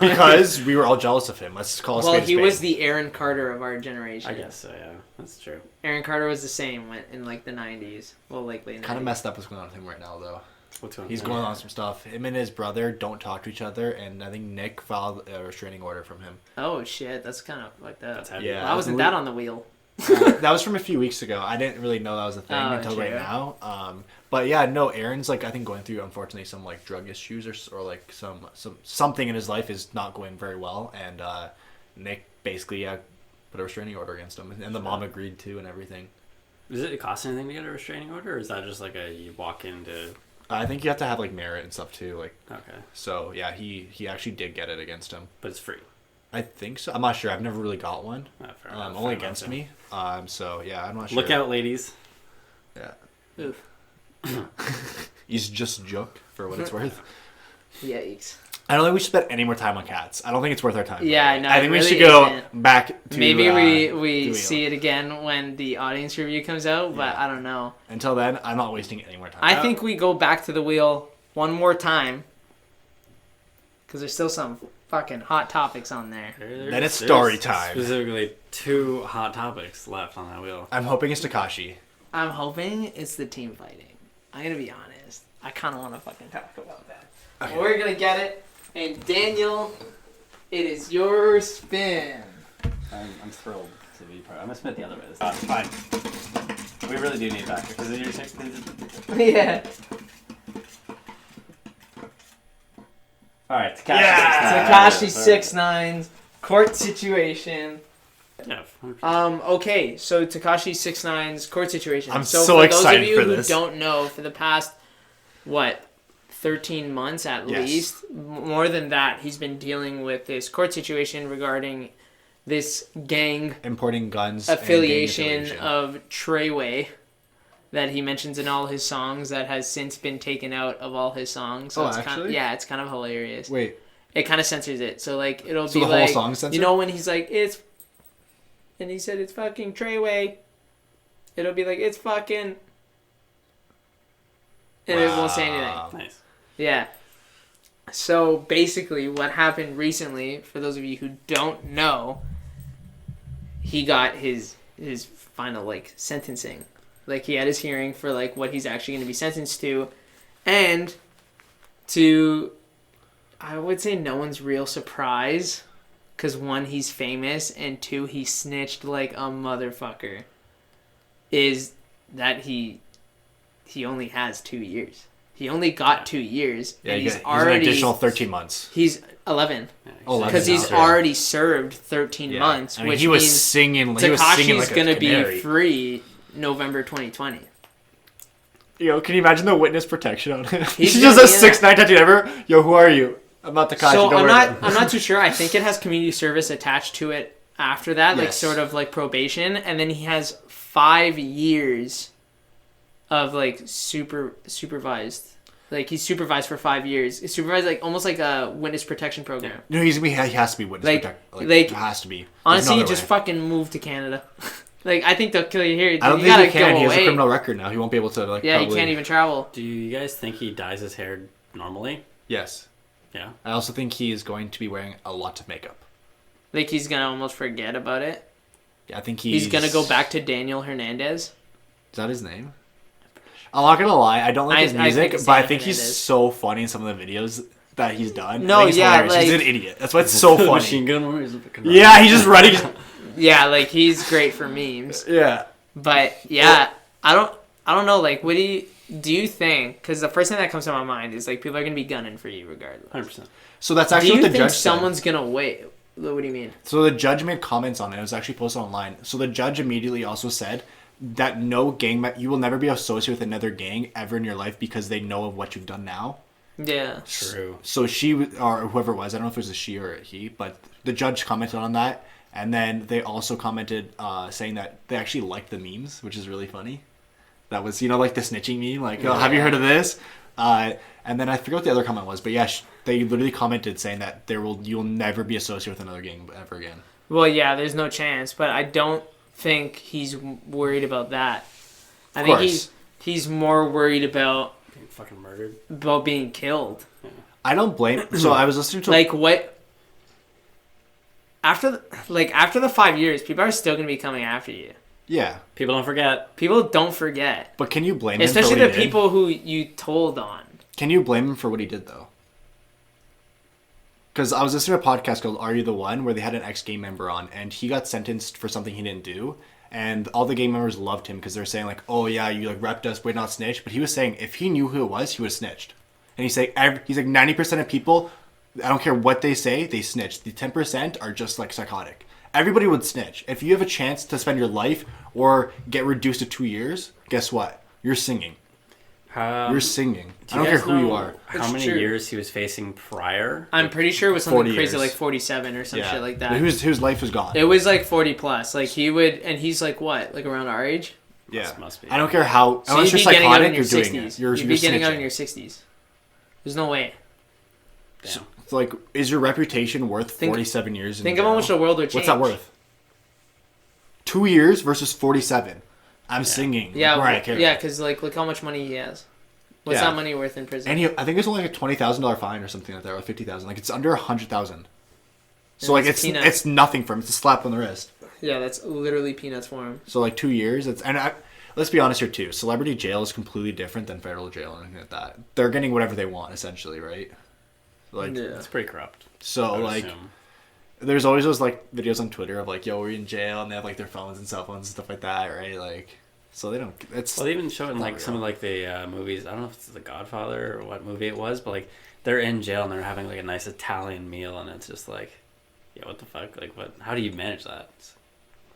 [SPEAKER 2] Because we were all jealous of him. Let's call a
[SPEAKER 1] Well,
[SPEAKER 2] spade a
[SPEAKER 1] he
[SPEAKER 2] spade.
[SPEAKER 1] was the Aaron Carter of our generation.
[SPEAKER 3] I guess so, yeah. That's true.
[SPEAKER 1] Aaron Carter was the same in like the 90s. Well, like late 90s.
[SPEAKER 2] Kind of messed up what's going on with him right now, though.
[SPEAKER 3] What's going on?
[SPEAKER 2] He's going on some stuff. Him and his brother don't talk to each other, and I think Nick filed a restraining order from him.
[SPEAKER 1] Oh shit, that's kind of like that.
[SPEAKER 3] That's heavy.
[SPEAKER 2] Yeah.
[SPEAKER 1] Why wasn't that on the wheel?
[SPEAKER 2] That was from a few weeks ago. I didn't really know that was a thing
[SPEAKER 1] Oh,
[SPEAKER 2] until right
[SPEAKER 1] true.
[SPEAKER 2] now. But yeah, no, Aaron's like I think going through unfortunately some like drug issues or like something in his life is not going very well, and Nick basically put a restraining order against him, and the mom agreed to and everything.
[SPEAKER 3] Does it cost anything to get a restraining order, or is that just like you walk into?
[SPEAKER 2] I think you have to have like merit and stuff too. Like
[SPEAKER 3] Okay,
[SPEAKER 2] so, yeah, he actually did get it against him.
[SPEAKER 3] but it's free.
[SPEAKER 2] I think so. I'm not sure. I've never really got one.
[SPEAKER 3] Fair enough,
[SPEAKER 2] Only
[SPEAKER 3] fair
[SPEAKER 2] against
[SPEAKER 3] enough,
[SPEAKER 2] me. So yeah, I'm not sure.
[SPEAKER 3] Look out, ladies.
[SPEAKER 2] Yeah.
[SPEAKER 1] Oof.
[SPEAKER 2] He's just joke for what it's worth.
[SPEAKER 1] Yikes.
[SPEAKER 2] I don't think we should spend any more time on cats. I don't think it's worth our time.
[SPEAKER 1] Yeah,
[SPEAKER 2] by the way.
[SPEAKER 1] no,
[SPEAKER 2] I
[SPEAKER 1] it
[SPEAKER 2] think we
[SPEAKER 1] really
[SPEAKER 2] should go
[SPEAKER 1] isn't.
[SPEAKER 2] back to
[SPEAKER 1] Maybe
[SPEAKER 2] the
[SPEAKER 1] we
[SPEAKER 2] wheel.
[SPEAKER 1] see it again when the audience review comes out, but
[SPEAKER 2] Yeah.
[SPEAKER 1] I don't know.
[SPEAKER 2] Until then, I'm not wasting any more time.
[SPEAKER 1] I think we go back to the wheel one more time because there's still some fucking hot topics on there.
[SPEAKER 2] Then it's story time.
[SPEAKER 3] Specifically, 2 hot topics left on that wheel.
[SPEAKER 2] I'm hoping it's Tekashi.
[SPEAKER 1] I'm hoping it's the team fighting. I'm gonna be honest. I kind of want to fucking talk about that.
[SPEAKER 2] Okay.
[SPEAKER 1] We're gonna get it. And Daniel, it is your spin.
[SPEAKER 3] I'm thrilled to be part. I'm gonna spin it the other way. It's fine. We really do need that because you're
[SPEAKER 1] Yeah.
[SPEAKER 3] All right, Tekashi.
[SPEAKER 2] Yeah!
[SPEAKER 1] Tekashi 6ix9ine's court situation.
[SPEAKER 3] Yeah. 100%.
[SPEAKER 1] Okay, so Tekashi 6ix9ine's court situation.
[SPEAKER 2] I'm
[SPEAKER 1] so
[SPEAKER 2] so
[SPEAKER 1] for
[SPEAKER 2] excited
[SPEAKER 1] those of you
[SPEAKER 2] for
[SPEAKER 1] who
[SPEAKER 2] this.
[SPEAKER 1] don't know, for the past 13 months at
[SPEAKER 2] Yes.
[SPEAKER 1] least, more than that, he's been dealing with this court situation regarding this gang
[SPEAKER 2] Importing guns.
[SPEAKER 1] affiliation
[SPEAKER 2] and gang affiliation.
[SPEAKER 1] of Treyway that he mentions in all his songs that has since been taken out of all his songs. So
[SPEAKER 2] Oh,
[SPEAKER 1] it's kind
[SPEAKER 2] actually?
[SPEAKER 1] yeah, it's kind of hilarious.
[SPEAKER 2] Wait.
[SPEAKER 1] It kind of censors it. So like it'll
[SPEAKER 2] So
[SPEAKER 1] be
[SPEAKER 2] the whole
[SPEAKER 1] like
[SPEAKER 2] song's censored?
[SPEAKER 1] you know when he's like it's and he said it's fucking Treyway. It'll be like it's fucking and it won't say anything.
[SPEAKER 2] Wow.
[SPEAKER 3] Nice.
[SPEAKER 1] Yeah. So basically what happened recently, for those of you who don't know, he got his final like sentencing. Like he had his hearing for like what he's actually going to be sentenced to, and to I would say no one's real surprise, because one, he's famous, and two, he snitched like a motherfucker, is that he only has 2 years. He only got 2 years,
[SPEAKER 2] Yeah,
[SPEAKER 1] and
[SPEAKER 2] he's
[SPEAKER 1] he's
[SPEAKER 2] an
[SPEAKER 1] already
[SPEAKER 2] additional 13 months.
[SPEAKER 1] He's 11
[SPEAKER 3] Yeah,
[SPEAKER 2] Oh, 11
[SPEAKER 1] because he's
[SPEAKER 2] now.
[SPEAKER 1] already served 13
[SPEAKER 2] Yeah.
[SPEAKER 1] months,
[SPEAKER 2] I mean,
[SPEAKER 1] which
[SPEAKER 2] he was
[SPEAKER 1] means
[SPEAKER 2] singing. He was singing
[SPEAKER 1] Tekashi's
[SPEAKER 2] like
[SPEAKER 1] gonna
[SPEAKER 2] a canary.
[SPEAKER 1] be free November 2020.
[SPEAKER 2] Yo, can you imagine the witness protection on him?
[SPEAKER 1] He's
[SPEAKER 2] He's just a
[SPEAKER 1] gonna be in
[SPEAKER 2] 6ix9ine tattoo ever. Yo, who are you? about Tekashi.
[SPEAKER 1] So
[SPEAKER 2] don't worry about it.
[SPEAKER 1] I'm not too sure. I think it has community service attached to it after that, like
[SPEAKER 2] Yes.
[SPEAKER 1] sort of like probation, and then he has 5 years of like supervised. Like he's supervised for 5 years. He's supervised like almost like a witness protection program.
[SPEAKER 2] No, he has to be witness
[SPEAKER 1] Like-
[SPEAKER 2] protect.
[SPEAKER 1] like,
[SPEAKER 2] It has to be. There's
[SPEAKER 1] Honestly,
[SPEAKER 2] no
[SPEAKER 1] you
[SPEAKER 2] other
[SPEAKER 1] just
[SPEAKER 2] way.
[SPEAKER 1] fucking move to Canada. Like I think they'll kill you here.
[SPEAKER 2] I don't
[SPEAKER 1] You
[SPEAKER 2] think he
[SPEAKER 1] gotta
[SPEAKER 2] can.
[SPEAKER 1] go
[SPEAKER 2] He has a
[SPEAKER 1] away.
[SPEAKER 2] criminal record now. He won't be able to like.
[SPEAKER 1] Yeah,
[SPEAKER 2] probably...
[SPEAKER 1] he can't even travel.
[SPEAKER 3] Do you guys think he dyes his hair normally?
[SPEAKER 2] Yes.
[SPEAKER 3] Yeah.
[SPEAKER 2] I also think he is going to be wearing a lot of makeup.
[SPEAKER 1] Like he's gonna almost forget about it.
[SPEAKER 2] Yeah, I think
[SPEAKER 1] He's gonna go back to Daniel Hernandez.
[SPEAKER 2] Is that his name? I'm not gonna lie. I don't like his
[SPEAKER 1] I
[SPEAKER 2] music,
[SPEAKER 1] think it's
[SPEAKER 2] but I
[SPEAKER 1] Daniel
[SPEAKER 2] think he's
[SPEAKER 1] Hernandez.
[SPEAKER 2] so funny in some of the videos that he's done.
[SPEAKER 1] No,
[SPEAKER 2] I think he's
[SPEAKER 1] yeah,
[SPEAKER 2] hilarious. He's
[SPEAKER 1] like-
[SPEAKER 2] an idiot. That's why it's so funny.
[SPEAKER 3] Machine gun. Where he's fucking
[SPEAKER 2] Yeah, he's just running.
[SPEAKER 1] Yeah, like he's great for memes.
[SPEAKER 2] Yeah.
[SPEAKER 1] But yeah, I don't know. Like, what do you think? Because the first thing that comes to my mind is like people are gonna be gunning for you regardless.
[SPEAKER 3] 100%.
[SPEAKER 2] So that's
[SPEAKER 1] Do
[SPEAKER 2] actually
[SPEAKER 1] you
[SPEAKER 2] what the
[SPEAKER 1] think
[SPEAKER 2] judge said.
[SPEAKER 1] someone's gonna wait? What do you mean?
[SPEAKER 2] So the judge made comments on it. It was actually posted online. So the judge immediately also said that no gang, you will never be associated with another gang ever in your life because they know of what you've done now.
[SPEAKER 1] Yeah.
[SPEAKER 3] True.
[SPEAKER 2] So she, or whoever it was, I don't know if it was a she or a he, but the judge commented on that. And then they also commented saying that they actually liked the memes, which is really funny. That was, like the snitching meme, like, oh, have you heard of this? And then I forget what the other comment was, but yeah, they literally commented saying that you'll never be associated with another gang ever again.
[SPEAKER 1] Well, yeah, there's no chance, but I don't think he's worried about that. I think he's more worried about
[SPEAKER 3] Being fucking murdered.
[SPEAKER 1] being killed.
[SPEAKER 2] I don't blame. So I was listening to
[SPEAKER 1] Like what? After the 5 years, people are still gonna be coming after you.
[SPEAKER 2] yeah,
[SPEAKER 3] People don't forget.
[SPEAKER 1] People don't forget,
[SPEAKER 2] but can you blame him?
[SPEAKER 1] especially
[SPEAKER 2] for what
[SPEAKER 1] the
[SPEAKER 2] he did?
[SPEAKER 1] people who you told on.
[SPEAKER 2] Can you blame him for what he did though? Because I was listening to a podcast called "Are You the One," where they had an ex-gang member on, and he got sentenced for something he didn't do, and all the gang members loved him because they're saying like, "Oh yeah, you like repped us, but not snitch." But he was saying if he knew who it was, he would have snitched. And he's like 90% of people, I don't care what they say, they snitch. The 10% are just like psychotic. Everybody would snitch. If you have a chance to spend your life or get reduced to 2 years, guess what? You're singing. You're singing. I don't care who you are.
[SPEAKER 3] How
[SPEAKER 1] It's
[SPEAKER 3] many
[SPEAKER 1] true.
[SPEAKER 3] years he was facing prior?
[SPEAKER 1] I'm pretty sure it was
[SPEAKER 2] 40
[SPEAKER 1] something crazy
[SPEAKER 2] years.
[SPEAKER 1] like 47 or some shit like that.
[SPEAKER 2] Whose life was gone.
[SPEAKER 1] It was like 40 plus. Like he would, and he's like what? Like around our age?
[SPEAKER 2] Yeah.
[SPEAKER 3] Must be.
[SPEAKER 2] I don't care how.
[SPEAKER 1] So
[SPEAKER 2] Unless
[SPEAKER 1] you'd
[SPEAKER 2] you're
[SPEAKER 1] be getting out in
[SPEAKER 2] psychotic,
[SPEAKER 1] your
[SPEAKER 2] you're doing
[SPEAKER 1] 60s.
[SPEAKER 2] it. You're
[SPEAKER 1] You'd be getting out
[SPEAKER 2] snitching.
[SPEAKER 1] in your 60s. There's no way.
[SPEAKER 3] Damn.
[SPEAKER 2] It's like, is your reputation worth
[SPEAKER 1] Think-
[SPEAKER 2] 47 years in
[SPEAKER 1] Think
[SPEAKER 2] jail?
[SPEAKER 1] of how much the world would change.
[SPEAKER 2] What's that worth? 2 years versus 47. I'm singing.
[SPEAKER 1] Yeah,
[SPEAKER 2] Right.
[SPEAKER 1] yeah, because like look how much money he has. What's
[SPEAKER 2] Yeah.
[SPEAKER 1] that money worth in prison?
[SPEAKER 2] And I think it's only like a $20,000 fine or something like that, or 50,000. Like it's under 100,000. So
[SPEAKER 1] And
[SPEAKER 2] like
[SPEAKER 1] it's peanuts.
[SPEAKER 2] it's nothing for him. It's a slap on the wrist.
[SPEAKER 1] Yeah, that's literally peanuts for him.
[SPEAKER 2] So like 2 years. Let's be honest here too. Celebrity jail is completely different than federal jail or anything like that. They're getting whatever they want essentially, right? Like
[SPEAKER 1] Yeah.
[SPEAKER 3] It's pretty corrupt.
[SPEAKER 2] so
[SPEAKER 3] I would
[SPEAKER 2] like.
[SPEAKER 3] assume.
[SPEAKER 2] There's always those like videos on Twitter of like, yo, we're in jail, and they have like their phones and cell phones and stuff like that, right? Like, so they don't. It's
[SPEAKER 3] Well, they even show it in
[SPEAKER 2] not
[SPEAKER 3] like
[SPEAKER 2] real.
[SPEAKER 3] some of like the movies. I don't know if it's The Godfather or what movie it was, but like they're in jail and they're having like a nice Italian meal, and it's just like, yeah, what the fuck? Like, what? How do you manage that?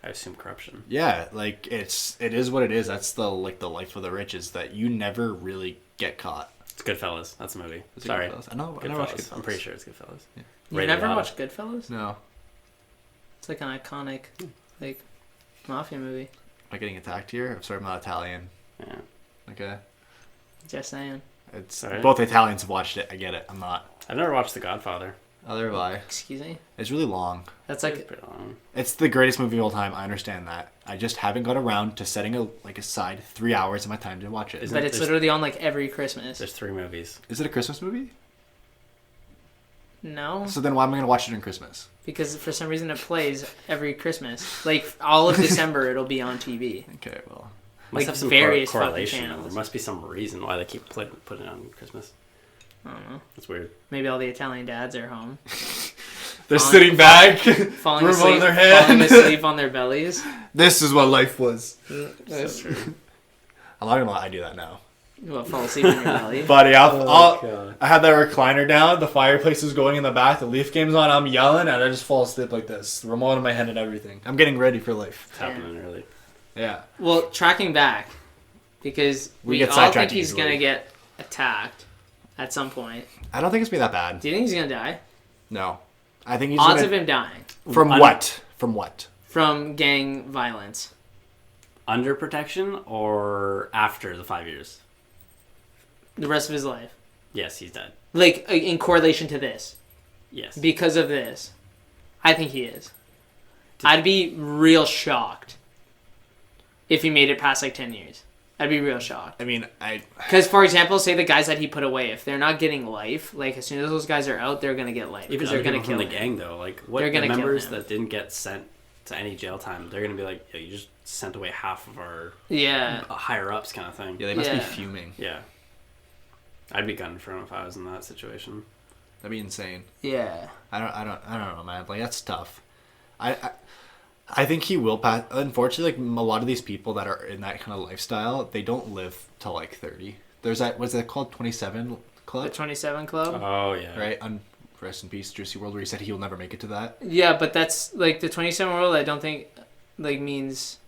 [SPEAKER 3] I assume corruption.
[SPEAKER 2] yeah, like it is what it is. That's the life of the rich is that you never really get caught.
[SPEAKER 3] It's Goodfellas. That's a movie.
[SPEAKER 2] Is it
[SPEAKER 3] Sorry,
[SPEAKER 2] Goodfellas? I know. I never watched
[SPEAKER 3] Goodfellas.
[SPEAKER 2] Goodfellas.
[SPEAKER 3] I'm pretty sure it's Goodfellas.
[SPEAKER 2] Yeah.
[SPEAKER 1] You
[SPEAKER 3] Rated
[SPEAKER 1] never
[SPEAKER 3] R.
[SPEAKER 1] watched Goodfellas?
[SPEAKER 2] No,
[SPEAKER 1] It's like an iconic, like, mafia movie.
[SPEAKER 2] am I getting attacked here? I'm sorry, I'm not Italian.
[SPEAKER 3] Yeah.
[SPEAKER 2] Okay,
[SPEAKER 1] Just saying.
[SPEAKER 2] it's
[SPEAKER 3] Sorry?
[SPEAKER 2] both Italians have watched it. I get it. I'm not.
[SPEAKER 3] I've never watched The Godfather.
[SPEAKER 2] Other lie.
[SPEAKER 1] Excuse me.
[SPEAKER 2] It's really long.
[SPEAKER 1] That's
[SPEAKER 3] It's
[SPEAKER 1] like
[SPEAKER 3] pretty long.
[SPEAKER 2] It's the greatest movie of all time. I understand that. I just haven't got around to setting aside 3 hours of my time to watch it.
[SPEAKER 3] Is
[SPEAKER 1] but it's
[SPEAKER 3] there's-
[SPEAKER 1] literally on like every Christmas.
[SPEAKER 3] There's 3 movies.
[SPEAKER 2] Is it a Christmas movie?
[SPEAKER 1] No,
[SPEAKER 2] So then why am I gonna watch it during Christmas?
[SPEAKER 1] because for some reason it plays every Christmas. Like all of December, it'll be on TV.
[SPEAKER 2] Okay, well.
[SPEAKER 3] Must
[SPEAKER 1] Like
[SPEAKER 3] have some
[SPEAKER 1] various fucking
[SPEAKER 3] correlation.
[SPEAKER 1] channels.
[SPEAKER 3] There must be some reason why they keep putting it on Christmas.
[SPEAKER 1] I don't know.
[SPEAKER 3] That's weird.
[SPEAKER 1] Maybe all the Italian dads are home,
[SPEAKER 2] They're
[SPEAKER 1] On-
[SPEAKER 2] sitting back,
[SPEAKER 1] falling
[SPEAKER 2] Remote
[SPEAKER 1] asleep,
[SPEAKER 2] their hand.
[SPEAKER 1] falling asleep on their bellies.
[SPEAKER 2] This is what life was.
[SPEAKER 1] That's true.
[SPEAKER 2] I'm not gonna lie, I do that now.
[SPEAKER 1] Well, fall asleep on your belly.
[SPEAKER 2] Buddy,
[SPEAKER 3] God.
[SPEAKER 2] I have that recliner down, the fireplace is going in the back, the Leaf game's on, I'm yelling, and I just fall asleep like this. The remote in my hand and everything. I'm getting ready for life.
[SPEAKER 3] It's happening early.
[SPEAKER 2] Yeah.
[SPEAKER 1] Well, tracking back, because
[SPEAKER 2] We
[SPEAKER 1] we
[SPEAKER 2] get
[SPEAKER 1] all think
[SPEAKER 2] sidetracked
[SPEAKER 1] he's
[SPEAKER 2] easily.
[SPEAKER 1] gonna get attacked. at some point.
[SPEAKER 2] I don't think it's gonna be that bad.
[SPEAKER 1] Do you think he's gonna die?
[SPEAKER 2] No. I think he's
[SPEAKER 1] Odds
[SPEAKER 2] gonna...
[SPEAKER 1] of him dying.
[SPEAKER 2] From what? From what?
[SPEAKER 1] From gang violence.
[SPEAKER 3] Under protection or after the 5 years?
[SPEAKER 1] The rest of his life.
[SPEAKER 3] Yes, he's dead.
[SPEAKER 1] Like, in correlation to this.
[SPEAKER 3] Yes.
[SPEAKER 1] Because of this. I think he is. I'd be real shocked if he made it past, like, 10 years. I'd be real shocked.
[SPEAKER 2] I mean,
[SPEAKER 1] Because, for example, say the guys that he put away, if they're not getting life, like, as soon as those guys are out, they're going to get life.
[SPEAKER 3] Even
[SPEAKER 1] Because they're going to kill
[SPEAKER 3] the
[SPEAKER 1] him.
[SPEAKER 3] gang, though. Like, what
[SPEAKER 1] They're
[SPEAKER 3] the
[SPEAKER 1] gonna kill
[SPEAKER 3] members
[SPEAKER 1] him.
[SPEAKER 3] that didn't get sent to any jail time, they're going to be like, yeah, you just sent away half of our
[SPEAKER 1] Yeah.
[SPEAKER 3] higher-ups kind of thing.
[SPEAKER 2] yeah, they must be
[SPEAKER 1] Yeah.
[SPEAKER 2] fuming.
[SPEAKER 3] Yeah. I'd be gunning for him if I was in that situation.
[SPEAKER 2] That'd be insane.
[SPEAKER 1] Yeah.
[SPEAKER 2] I don't know, man. Like, that's tough. I think he will pass. Unfortunately, like a lot of these people that are in that kind of lifestyle, they don't live till like 30. There's that. What's that called? 27 Club.
[SPEAKER 1] The 27 Club?
[SPEAKER 3] Oh, yeah.
[SPEAKER 2] Right. Rest in peace, Juicy World, where he said he will never make it to that.
[SPEAKER 1] Yeah, but that's, like, the 27 World, I don't think, like, means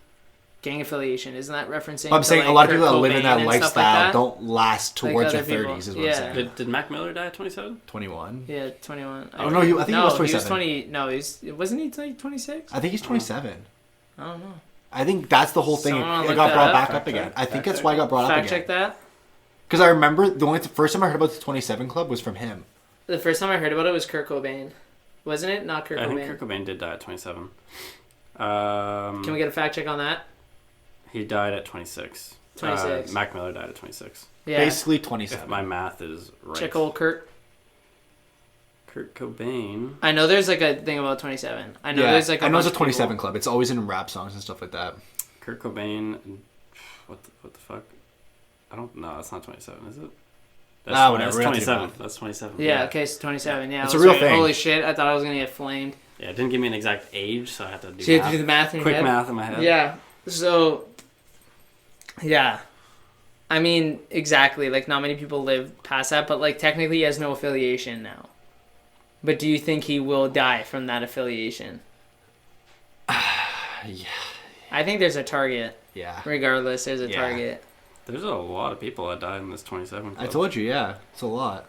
[SPEAKER 1] gang affiliation. Isn't that referencing
[SPEAKER 2] I'm
[SPEAKER 1] to,
[SPEAKER 2] saying
[SPEAKER 1] like,
[SPEAKER 2] a lot of
[SPEAKER 1] Kurt
[SPEAKER 2] people that live
[SPEAKER 1] Cobain
[SPEAKER 2] in that
[SPEAKER 1] and stuff
[SPEAKER 2] lifestyle
[SPEAKER 1] like that?
[SPEAKER 2] don't last towards
[SPEAKER 1] other
[SPEAKER 2] their
[SPEAKER 1] people.
[SPEAKER 2] 30s. Is what
[SPEAKER 1] Yeah.
[SPEAKER 2] I'm saying.
[SPEAKER 3] Did Mac Miller die at 27?
[SPEAKER 2] 21.
[SPEAKER 1] Yeah, 21.
[SPEAKER 2] Oh, no, I think he was
[SPEAKER 1] No,
[SPEAKER 2] 27.
[SPEAKER 1] 20. No, wasn't he like 26?
[SPEAKER 2] I think he's 27.
[SPEAKER 1] I don't know.
[SPEAKER 2] I think that's the whole thing.
[SPEAKER 1] Someone
[SPEAKER 2] It
[SPEAKER 1] look
[SPEAKER 2] got
[SPEAKER 1] that
[SPEAKER 2] brought
[SPEAKER 1] up.
[SPEAKER 2] back
[SPEAKER 3] Fact
[SPEAKER 2] up again.
[SPEAKER 3] check.
[SPEAKER 2] I think
[SPEAKER 3] Fact
[SPEAKER 2] that's
[SPEAKER 3] check.
[SPEAKER 2] why it got brought up
[SPEAKER 1] Fact
[SPEAKER 2] again.
[SPEAKER 1] check that.
[SPEAKER 2] Because I remember the first time I heard about the 27 Club was from him.
[SPEAKER 1] The first time I heard about it was Kurt Cobain. Wasn't it? Not Kurt
[SPEAKER 3] I
[SPEAKER 1] Cobain.
[SPEAKER 3] think Kurt Cobain did die at 27.
[SPEAKER 1] Can we get a fact check on that?
[SPEAKER 3] He died at 26.
[SPEAKER 1] 26.
[SPEAKER 3] Mac Miller died at 26.
[SPEAKER 1] Yeah.
[SPEAKER 2] Basically
[SPEAKER 3] If
[SPEAKER 2] 27.
[SPEAKER 3] my math is right.
[SPEAKER 1] Check old Kurt.
[SPEAKER 3] Kurt Cobain.
[SPEAKER 1] I know there's like a thing about 27. I know
[SPEAKER 2] Yeah,
[SPEAKER 1] there's like
[SPEAKER 2] I know it's a
[SPEAKER 1] bunch of
[SPEAKER 2] 27
[SPEAKER 1] people-
[SPEAKER 2] Club. It's always in rap songs and stuff like that.
[SPEAKER 3] Kurt Cobain. What the fuck? I don't know. That's not 27, is it? That's,
[SPEAKER 2] Ah, whatever,
[SPEAKER 3] that's
[SPEAKER 2] we have to do
[SPEAKER 3] 27.
[SPEAKER 2] math.
[SPEAKER 3] That's 27.
[SPEAKER 1] Yeah, okay, it's 27. Yeah,
[SPEAKER 2] It's
[SPEAKER 1] I
[SPEAKER 2] a
[SPEAKER 1] was
[SPEAKER 2] real
[SPEAKER 1] like,
[SPEAKER 2] thing.
[SPEAKER 1] Holy shit, I thought I was going to get flamed.
[SPEAKER 3] Yeah, it didn't give me an exact age, so I had to do
[SPEAKER 1] So you have
[SPEAKER 3] math.
[SPEAKER 1] to do the math in your
[SPEAKER 3] Quick
[SPEAKER 1] head?
[SPEAKER 3] math in my head.
[SPEAKER 1] Yeah. So, yeah. I mean, exactly. Like, not many people live past that, but, like, technically he has no affiliation now. But do you think he will die from that affiliation?
[SPEAKER 2] Yeah.
[SPEAKER 1] I think there's a target.
[SPEAKER 2] Yeah.
[SPEAKER 1] Regardless, there's a
[SPEAKER 2] Yeah.
[SPEAKER 1] target.
[SPEAKER 3] There's a lot of people that died in this 27
[SPEAKER 2] I
[SPEAKER 3] club.
[SPEAKER 2] told you, yeah. It's a lot.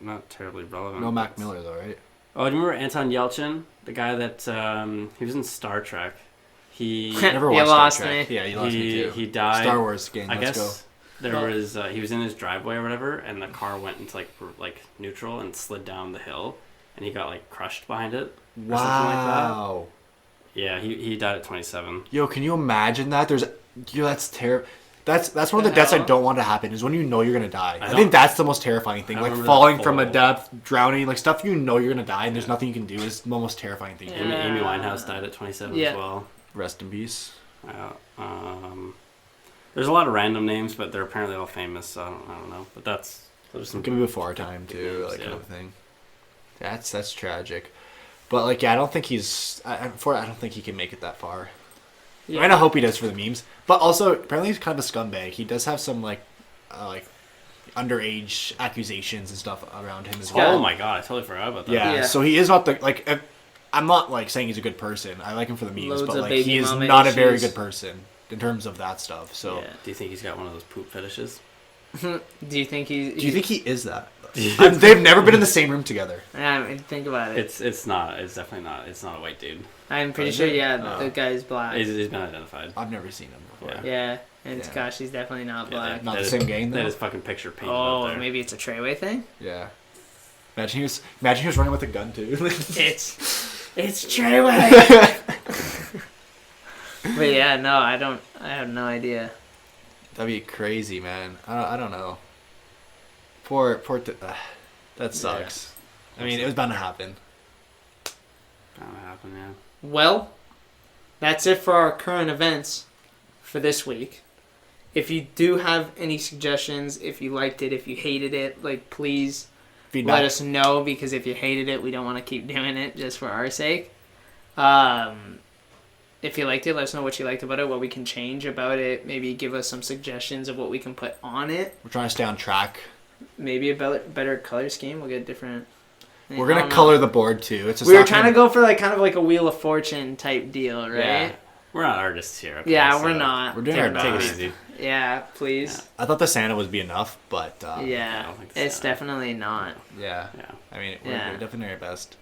[SPEAKER 3] Not terribly relevant.
[SPEAKER 2] No Mac Miller, though, right?
[SPEAKER 3] Oh, do you remember Anton Yelchin? The guy that, he was in Star Trek. He
[SPEAKER 2] Never
[SPEAKER 1] You
[SPEAKER 2] watched
[SPEAKER 1] lost
[SPEAKER 2] Star Trek.
[SPEAKER 1] me.
[SPEAKER 2] Yeah, you lost me too.
[SPEAKER 3] he died.
[SPEAKER 2] Star Wars gang,
[SPEAKER 3] I
[SPEAKER 2] let's
[SPEAKER 3] guess
[SPEAKER 2] go.
[SPEAKER 3] there was he was in his driveway or whatever, and the car went into like neutral and slid down the hill, and he got like crushed behind it. Or something like that.
[SPEAKER 2] Wow.
[SPEAKER 3] Yeah, he died at 27.
[SPEAKER 2] Yo, can you imagine that? That's terrible. That's one of
[SPEAKER 1] The
[SPEAKER 2] the deaths I
[SPEAKER 1] hell?
[SPEAKER 2] don't want to happen is when you know you're gonna die. I
[SPEAKER 3] don't-
[SPEAKER 2] think that's the most terrifying thing.
[SPEAKER 3] I
[SPEAKER 2] Like
[SPEAKER 3] remember
[SPEAKER 2] falling
[SPEAKER 3] that
[SPEAKER 2] from a
[SPEAKER 3] full-
[SPEAKER 2] depth, drowning, like stuff you know you're gonna die and there's nothing you can do is the most terrifying thing.
[SPEAKER 1] Yeah.
[SPEAKER 3] Amy Winehouse died at 27
[SPEAKER 1] Yeah.
[SPEAKER 3] as well.
[SPEAKER 2] Rest in peace.
[SPEAKER 3] There's a lot of random names, but they're apparently all famous. So I don't know. But those are some.
[SPEAKER 2] It could be before our time too,
[SPEAKER 3] names,
[SPEAKER 2] like kind
[SPEAKER 3] yeah.
[SPEAKER 2] of thing. That's tragic. But like, yeah, I don't think I don't think he can make it that far.
[SPEAKER 1] Yeah.
[SPEAKER 2] I mean, I hope he does for the memes. But also, apparently he's kind of a scumbag. He does have some like underage accusations and stuff around him as well.
[SPEAKER 3] Oh my god, I totally forgot about that.
[SPEAKER 2] Yeah,
[SPEAKER 1] Yeah.
[SPEAKER 2] so he is not I'm not like saying he's a good person. I like him for the memes,
[SPEAKER 1] Loads
[SPEAKER 2] but
[SPEAKER 1] of
[SPEAKER 2] like
[SPEAKER 1] baby
[SPEAKER 2] he is
[SPEAKER 1] mama
[SPEAKER 2] not a very
[SPEAKER 1] issues.
[SPEAKER 2] good person in terms of that stuff. So,
[SPEAKER 1] Yeah.
[SPEAKER 3] Do you think he's got one of those poop fetishes?
[SPEAKER 1] Do you think he?
[SPEAKER 2] do you think he is that? They've never been in the same room together.
[SPEAKER 1] I mean, think about it.
[SPEAKER 3] It's not. It's definitely not. It's not a white dude.
[SPEAKER 1] I'm pretty
[SPEAKER 2] Is
[SPEAKER 1] sure.
[SPEAKER 2] it?
[SPEAKER 1] Yeah,
[SPEAKER 3] Oh.
[SPEAKER 1] the guy's black.
[SPEAKER 3] He's been identified.
[SPEAKER 2] I've never seen him before.
[SPEAKER 3] Yeah.
[SPEAKER 1] Yeah, and
[SPEAKER 2] Yeah.
[SPEAKER 1] Tekashi's definitely not black.
[SPEAKER 2] Not
[SPEAKER 3] That
[SPEAKER 2] the
[SPEAKER 3] is-
[SPEAKER 2] same gang
[SPEAKER 3] That
[SPEAKER 2] though.
[SPEAKER 3] is fucking picture painted
[SPEAKER 1] Oh,
[SPEAKER 3] up there.
[SPEAKER 1] maybe it's a Treyway thing.
[SPEAKER 2] Yeah. Imagine he was running with a gun too.
[SPEAKER 1] It's Treyway. But yeah, no, I have no idea.
[SPEAKER 2] That'd be crazy, man. I don't know. That sucks. I mean, it was bound to happen.
[SPEAKER 3] Bound to happen, yeah.
[SPEAKER 1] Well, that's it for our current events for this week. If you do have any suggestions, if you liked it, if you hated it, like please
[SPEAKER 2] Feedback.
[SPEAKER 1] let us know, because if you hated it, we don't want to keep doing it just for our sake. If you liked it, let us know what you liked about it, what we can change about it. Maybe give us some suggestions of what we can put on it.
[SPEAKER 2] We're trying to stay on track.
[SPEAKER 1] Maybe a better color scheme. We'll get different.
[SPEAKER 2] We're
[SPEAKER 1] I
[SPEAKER 2] gonna
[SPEAKER 1] don't know.
[SPEAKER 2] color the board too. It's just
[SPEAKER 1] We were
[SPEAKER 2] not
[SPEAKER 1] trying
[SPEAKER 2] gonna-
[SPEAKER 1] to go for like kind of like a Wheel of Fortune type deal, right?
[SPEAKER 3] Yeah. We're not artists here. Okay,
[SPEAKER 1] Yeah,
[SPEAKER 3] so
[SPEAKER 1] we're not.
[SPEAKER 2] We're doing
[SPEAKER 1] They're
[SPEAKER 2] our
[SPEAKER 1] not.
[SPEAKER 3] Take it
[SPEAKER 2] best.
[SPEAKER 3] easy.
[SPEAKER 1] Yeah, please.
[SPEAKER 2] I thought the Santa would be enough, but
[SPEAKER 1] Yeah,
[SPEAKER 3] I don't think
[SPEAKER 1] it's
[SPEAKER 3] so.
[SPEAKER 1] definitely not.
[SPEAKER 2] yeah.
[SPEAKER 3] Yeah.
[SPEAKER 2] I mean,
[SPEAKER 1] Yeah.
[SPEAKER 2] we're definitely our best.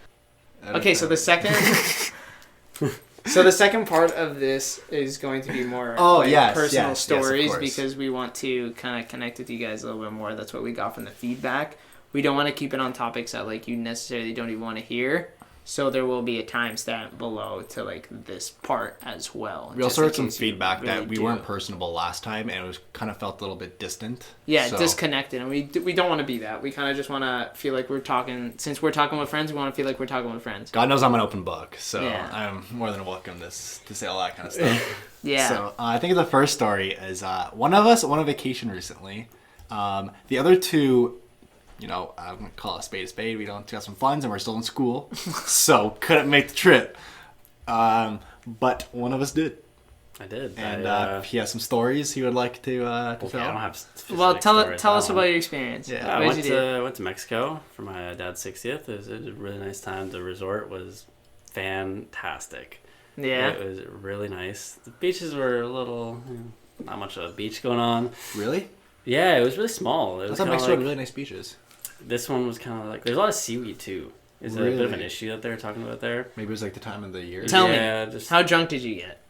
[SPEAKER 1] Okay, so the second, so the second part of this is going to be more personal stories
[SPEAKER 2] course.
[SPEAKER 1] because we want to kind of connect with you guys a little bit more. That's what we got from the feedback. We don't want to keep it on topics that like you necessarily don't even want to hear. So there will be a timestamp below to like this part as well.
[SPEAKER 2] We also
[SPEAKER 1] just in
[SPEAKER 2] heard some
[SPEAKER 1] case you
[SPEAKER 2] feedback
[SPEAKER 1] really
[SPEAKER 2] that we
[SPEAKER 1] do.
[SPEAKER 2] weren't personable last time, and it was kind of felt a little bit distant.
[SPEAKER 1] Yeah,
[SPEAKER 2] So-
[SPEAKER 1] disconnected, and we don't want to be that. We kind of just want to feel like we're talking. Since we're talking with friends, we want to feel like we're talking with friends.
[SPEAKER 2] God knows I'm an open book, so
[SPEAKER 1] Yeah.
[SPEAKER 2] I'm more than welcome to say all that kind of stuff.
[SPEAKER 1] Yeah.
[SPEAKER 2] So I think the first story is one of us went on vacation recently. The other two, I'm gonna call a spade. We don't got some funds and we're still in school, so couldn't make the trip. But one of us did,
[SPEAKER 3] I did.
[SPEAKER 2] and he has some stories he would like to
[SPEAKER 3] okay,
[SPEAKER 2] tell.
[SPEAKER 3] I don't have specific
[SPEAKER 1] Well, tell
[SPEAKER 3] stories
[SPEAKER 1] us
[SPEAKER 3] on that
[SPEAKER 1] about
[SPEAKER 3] one.
[SPEAKER 1] your experience.
[SPEAKER 2] Yeah.
[SPEAKER 3] I
[SPEAKER 1] What
[SPEAKER 3] went
[SPEAKER 1] did you do?
[SPEAKER 3] to Mexico for my dad's 60th. It was a really nice time. The resort was fantastic.
[SPEAKER 1] Yeah.
[SPEAKER 3] It was really nice. The beaches were a little, not much of a beach going on.
[SPEAKER 2] Really?
[SPEAKER 3] Yeah, it was really small. It
[SPEAKER 2] I
[SPEAKER 3] was
[SPEAKER 2] thought
[SPEAKER 3] kinda
[SPEAKER 2] Mexico
[SPEAKER 3] like,
[SPEAKER 2] had really nice beaches.
[SPEAKER 3] this one was kind of like, there's a lot of seaweed too. Is it a bit of an
[SPEAKER 2] Really?
[SPEAKER 3] issue that they were talking about there?
[SPEAKER 2] Maybe it was like the time of the year.
[SPEAKER 1] Tell me,
[SPEAKER 3] yeah, just
[SPEAKER 1] how drunk did you get?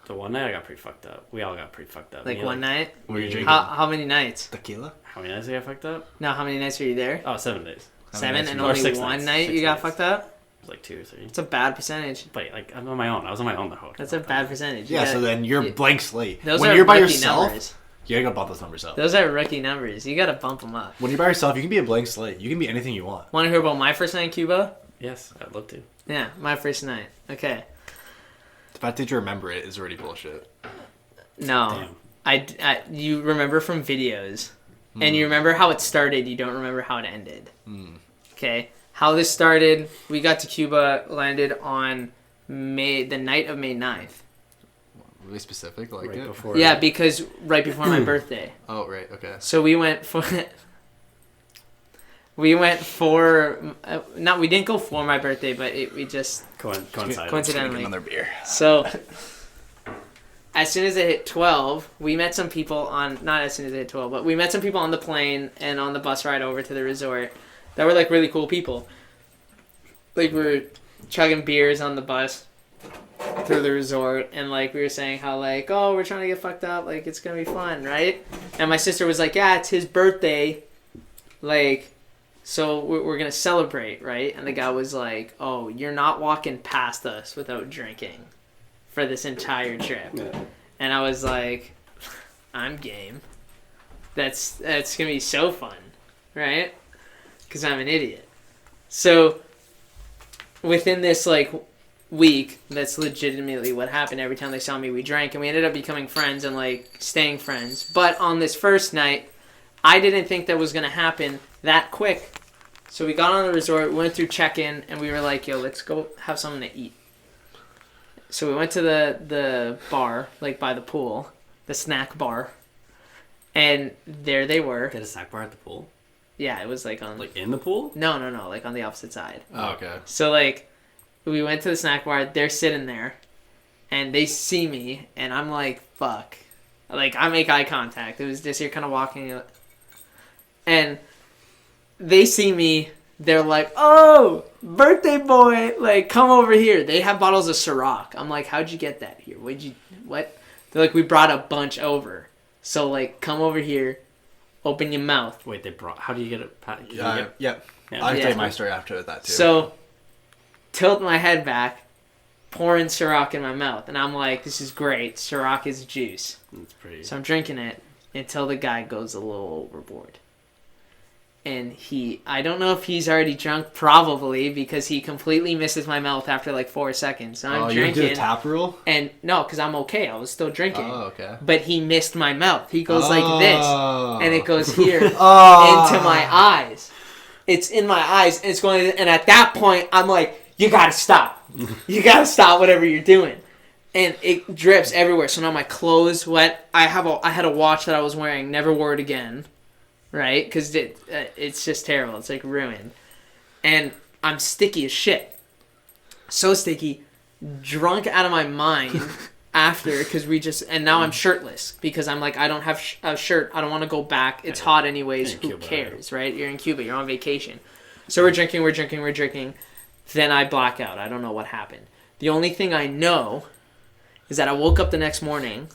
[SPEAKER 3] the one night I got pretty fucked up. We all got pretty fucked up.
[SPEAKER 1] Like
[SPEAKER 3] Me,
[SPEAKER 1] one night?
[SPEAKER 2] Were you
[SPEAKER 3] me-
[SPEAKER 2] drinking?
[SPEAKER 1] How many nights?
[SPEAKER 2] Tequila?
[SPEAKER 3] How many nights I got fucked up?
[SPEAKER 1] No, how many nights were you there?
[SPEAKER 3] Oh, 7 days.
[SPEAKER 2] How many
[SPEAKER 1] 7,
[SPEAKER 2] nights
[SPEAKER 1] and
[SPEAKER 2] were you-
[SPEAKER 1] only
[SPEAKER 3] 6
[SPEAKER 1] one
[SPEAKER 3] nights.
[SPEAKER 1] night
[SPEAKER 3] 6
[SPEAKER 1] you got
[SPEAKER 3] nights.
[SPEAKER 1] fucked up?
[SPEAKER 3] It was like 2 or 3.
[SPEAKER 1] It's a bad percentage.
[SPEAKER 3] But like I'm on my own. I was on my own the whole time.
[SPEAKER 1] That's a bad percentage. You
[SPEAKER 2] Yeah,
[SPEAKER 1] gotta-
[SPEAKER 2] so then you're
[SPEAKER 1] you-
[SPEAKER 2] blank slate.
[SPEAKER 1] Those
[SPEAKER 2] When
[SPEAKER 1] are
[SPEAKER 2] you're by
[SPEAKER 1] rookie
[SPEAKER 2] yourself,
[SPEAKER 1] numbers.
[SPEAKER 2] you gotta bump those numbers up.
[SPEAKER 1] Those are rookie numbers. You gotta bump them up.
[SPEAKER 2] When you're by yourself, you can be a blank slate. You can be anything you want.
[SPEAKER 1] Want to hear about my first night in Cuba?
[SPEAKER 3] Yes, I'd love to.
[SPEAKER 1] Yeah, my first night. Okay.
[SPEAKER 2] The fact that you remember it is already bullshit.
[SPEAKER 1] No.
[SPEAKER 3] Damn.
[SPEAKER 1] You remember from videos, and you remember how it started. You don't remember how it ended. Okay, how this started. We got to Cuba, landed on the night of May 9th.
[SPEAKER 2] Really specific, like
[SPEAKER 3] Right
[SPEAKER 2] it.
[SPEAKER 3] before.
[SPEAKER 1] Yeah, because right before my birthday.
[SPEAKER 2] Oh right, okay.
[SPEAKER 1] So we went for. We didn't go for my birthday, but we just
[SPEAKER 3] Coincided.
[SPEAKER 1] Coincidentally.
[SPEAKER 2] Another beer.
[SPEAKER 1] So, as soon as it hit 12, we met some people not as soon as it hit 12, but we met some people on the plane and on the bus ride over to the resort that were, like, really cool people. Like, we were chugging beers on the bus through the resort, and, like, we were saying how, like, oh, we're trying to get fucked up, like, it's gonna be fun, right? And my sister was like, yeah, it's his birthday, like, so we're gonna celebrate, right? And the guy was like, oh, you're not walking past us without drinking for this entire trip.
[SPEAKER 3] Yeah.
[SPEAKER 1] And I was like, I'm game. That's gonna be so fun, right? Because I'm an idiot. So within this like week, that's legitimately what happened. Every time they saw me, we drank, and we ended up becoming friends and like staying friends. But on this first night, I didn't think that was gonna happen that quick. So we got on the resort, went through check-in, and we were like, yo, let's go have something to eat. So we went to the bar, like by the pool, the snack bar, and there they were.
[SPEAKER 3] Did a snack bar at the pool?
[SPEAKER 1] Yeah, it was like on...
[SPEAKER 3] Like in the pool?
[SPEAKER 1] No, like on the opposite side.
[SPEAKER 2] Oh, okay.
[SPEAKER 1] So like, we went to the snack bar, they're sitting there, and they see me, and I'm like, fuck. Like, I make eye contact. It was just, you're kind of walking, and they see me, they're like, oh, birthday boy, like, come over here. They have bottles of Ciroc. I'm like, how'd you get that here? What? They're like, we brought a bunch over. So, like, come over here, open your mouth.
[SPEAKER 3] Wait, how do you get it? Can you
[SPEAKER 2] Yeah.
[SPEAKER 3] get-
[SPEAKER 2] Yeah.
[SPEAKER 3] Yeah.
[SPEAKER 2] I'll tell
[SPEAKER 1] Yeah.
[SPEAKER 2] you my story after that too.
[SPEAKER 1] So, tilt my head back, pouring Ciroc in my mouth. And I'm like, this is great. Ciroc is juice.
[SPEAKER 3] It's pretty.
[SPEAKER 1] So I'm drinking it until the guy goes a little overboard. And I don't know if he's already drunk, probably, because he completely misses my mouth after like 4 seconds. So I'm
[SPEAKER 2] you didn't do the
[SPEAKER 1] drinking.
[SPEAKER 2] tap rule?
[SPEAKER 1] And no, because I'm okay. I was still drinking.
[SPEAKER 2] Oh, okay.
[SPEAKER 1] But he missed my mouth. He goes like this. And it goes here
[SPEAKER 2] Oh.
[SPEAKER 1] into my eyes. It's in my eyes. And it's going. And at that point, I'm like, you gotta stop. You gotta stop whatever you're doing. And it drips everywhere. So now my clothes wet. I had a watch that I was wearing. Never wore it again. Right? Because it's just terrible. It's like ruined. And I'm sticky as shit. So sticky. Drunk out of my mind. after because now I'm shirtless because I'm like, I don't have a shirt. I don't want to go back. It's hot anyways. Who
[SPEAKER 3] Cuba,
[SPEAKER 1] cares, right? You're in Cuba. You're on vacation. So we're drinking. Then I black out. I don't know what happened. The only thing I know is that I woke up the next morning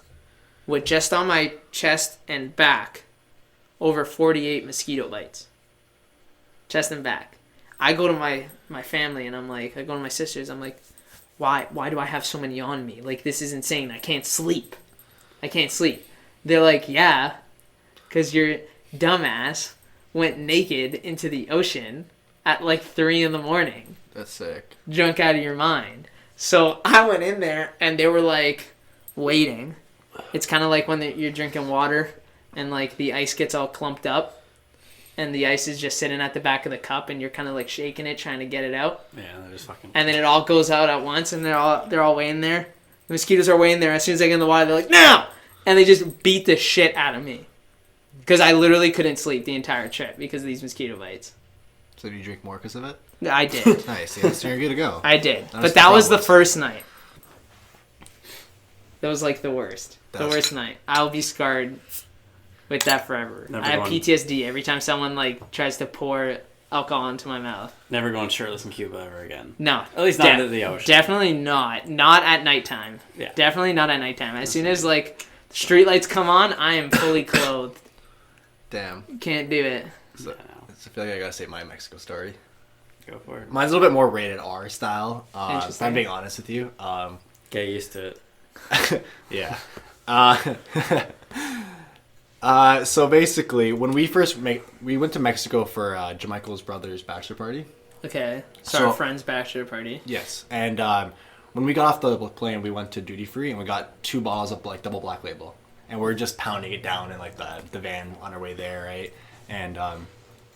[SPEAKER 1] with just on my chest and back over 48 mosquito bites. Chest and back. I go to my family and I'm like, I go to my sisters. I'm like, why do I have so many on me? Like, this is insane. I can't sleep. They're like, yeah, because your dumbass went naked into the ocean at like 3 a.m.
[SPEAKER 2] That's sick.
[SPEAKER 1] Drunk out of your mind. So I went in there and they were like waiting. It's kind of like when you're drinking water and like the ice gets all clumped up and the ice is just sitting at the back of the cup and you're kind of like shaking it, trying to get it out.
[SPEAKER 3] Yeah, they're just fucking...
[SPEAKER 1] And then it all goes out at once and they're all waiting there. The mosquitoes are waiting there. As soon as I get in the water, they're like, now! And they just beat the shit out of me. Because I literally couldn't sleep the entire trip because of these mosquito bites.
[SPEAKER 2] So do you drink more because of it?
[SPEAKER 1] I did.
[SPEAKER 2] Nice. Yeah, so you're good to go.
[SPEAKER 1] I did. But that was the first night. That was like the worst. The worst night. I'll be scarred with that forever. I have PTSD every time someone like tries to pour alcohol into my mouth.
[SPEAKER 3] Never going shirtless in Cuba ever again.
[SPEAKER 1] No.
[SPEAKER 3] At least not into the ocean.
[SPEAKER 1] Definitely not. Not at nighttime.
[SPEAKER 3] Yeah.
[SPEAKER 1] Definitely not at nighttime. As soon as like the street lights come on, I am fully clothed.
[SPEAKER 2] Damn.
[SPEAKER 1] Can't do it.
[SPEAKER 2] So, I feel like I gotta say my Mexico story.
[SPEAKER 3] Go for it.
[SPEAKER 2] Mine's a little bit more rated R style. If
[SPEAKER 1] Interesting.
[SPEAKER 2] I'm being honest with you.
[SPEAKER 3] Get used to it.
[SPEAKER 2] Yeah. So basically, when we went to Mexico for Jamichael's brother's bachelor party.
[SPEAKER 1] Okay. So our friend's bachelor party.
[SPEAKER 2] Yes. And when we got off the plane, we went to duty free and we got 2 bottles of like double black label. And we're just pounding it down in like the van on our way there, right? And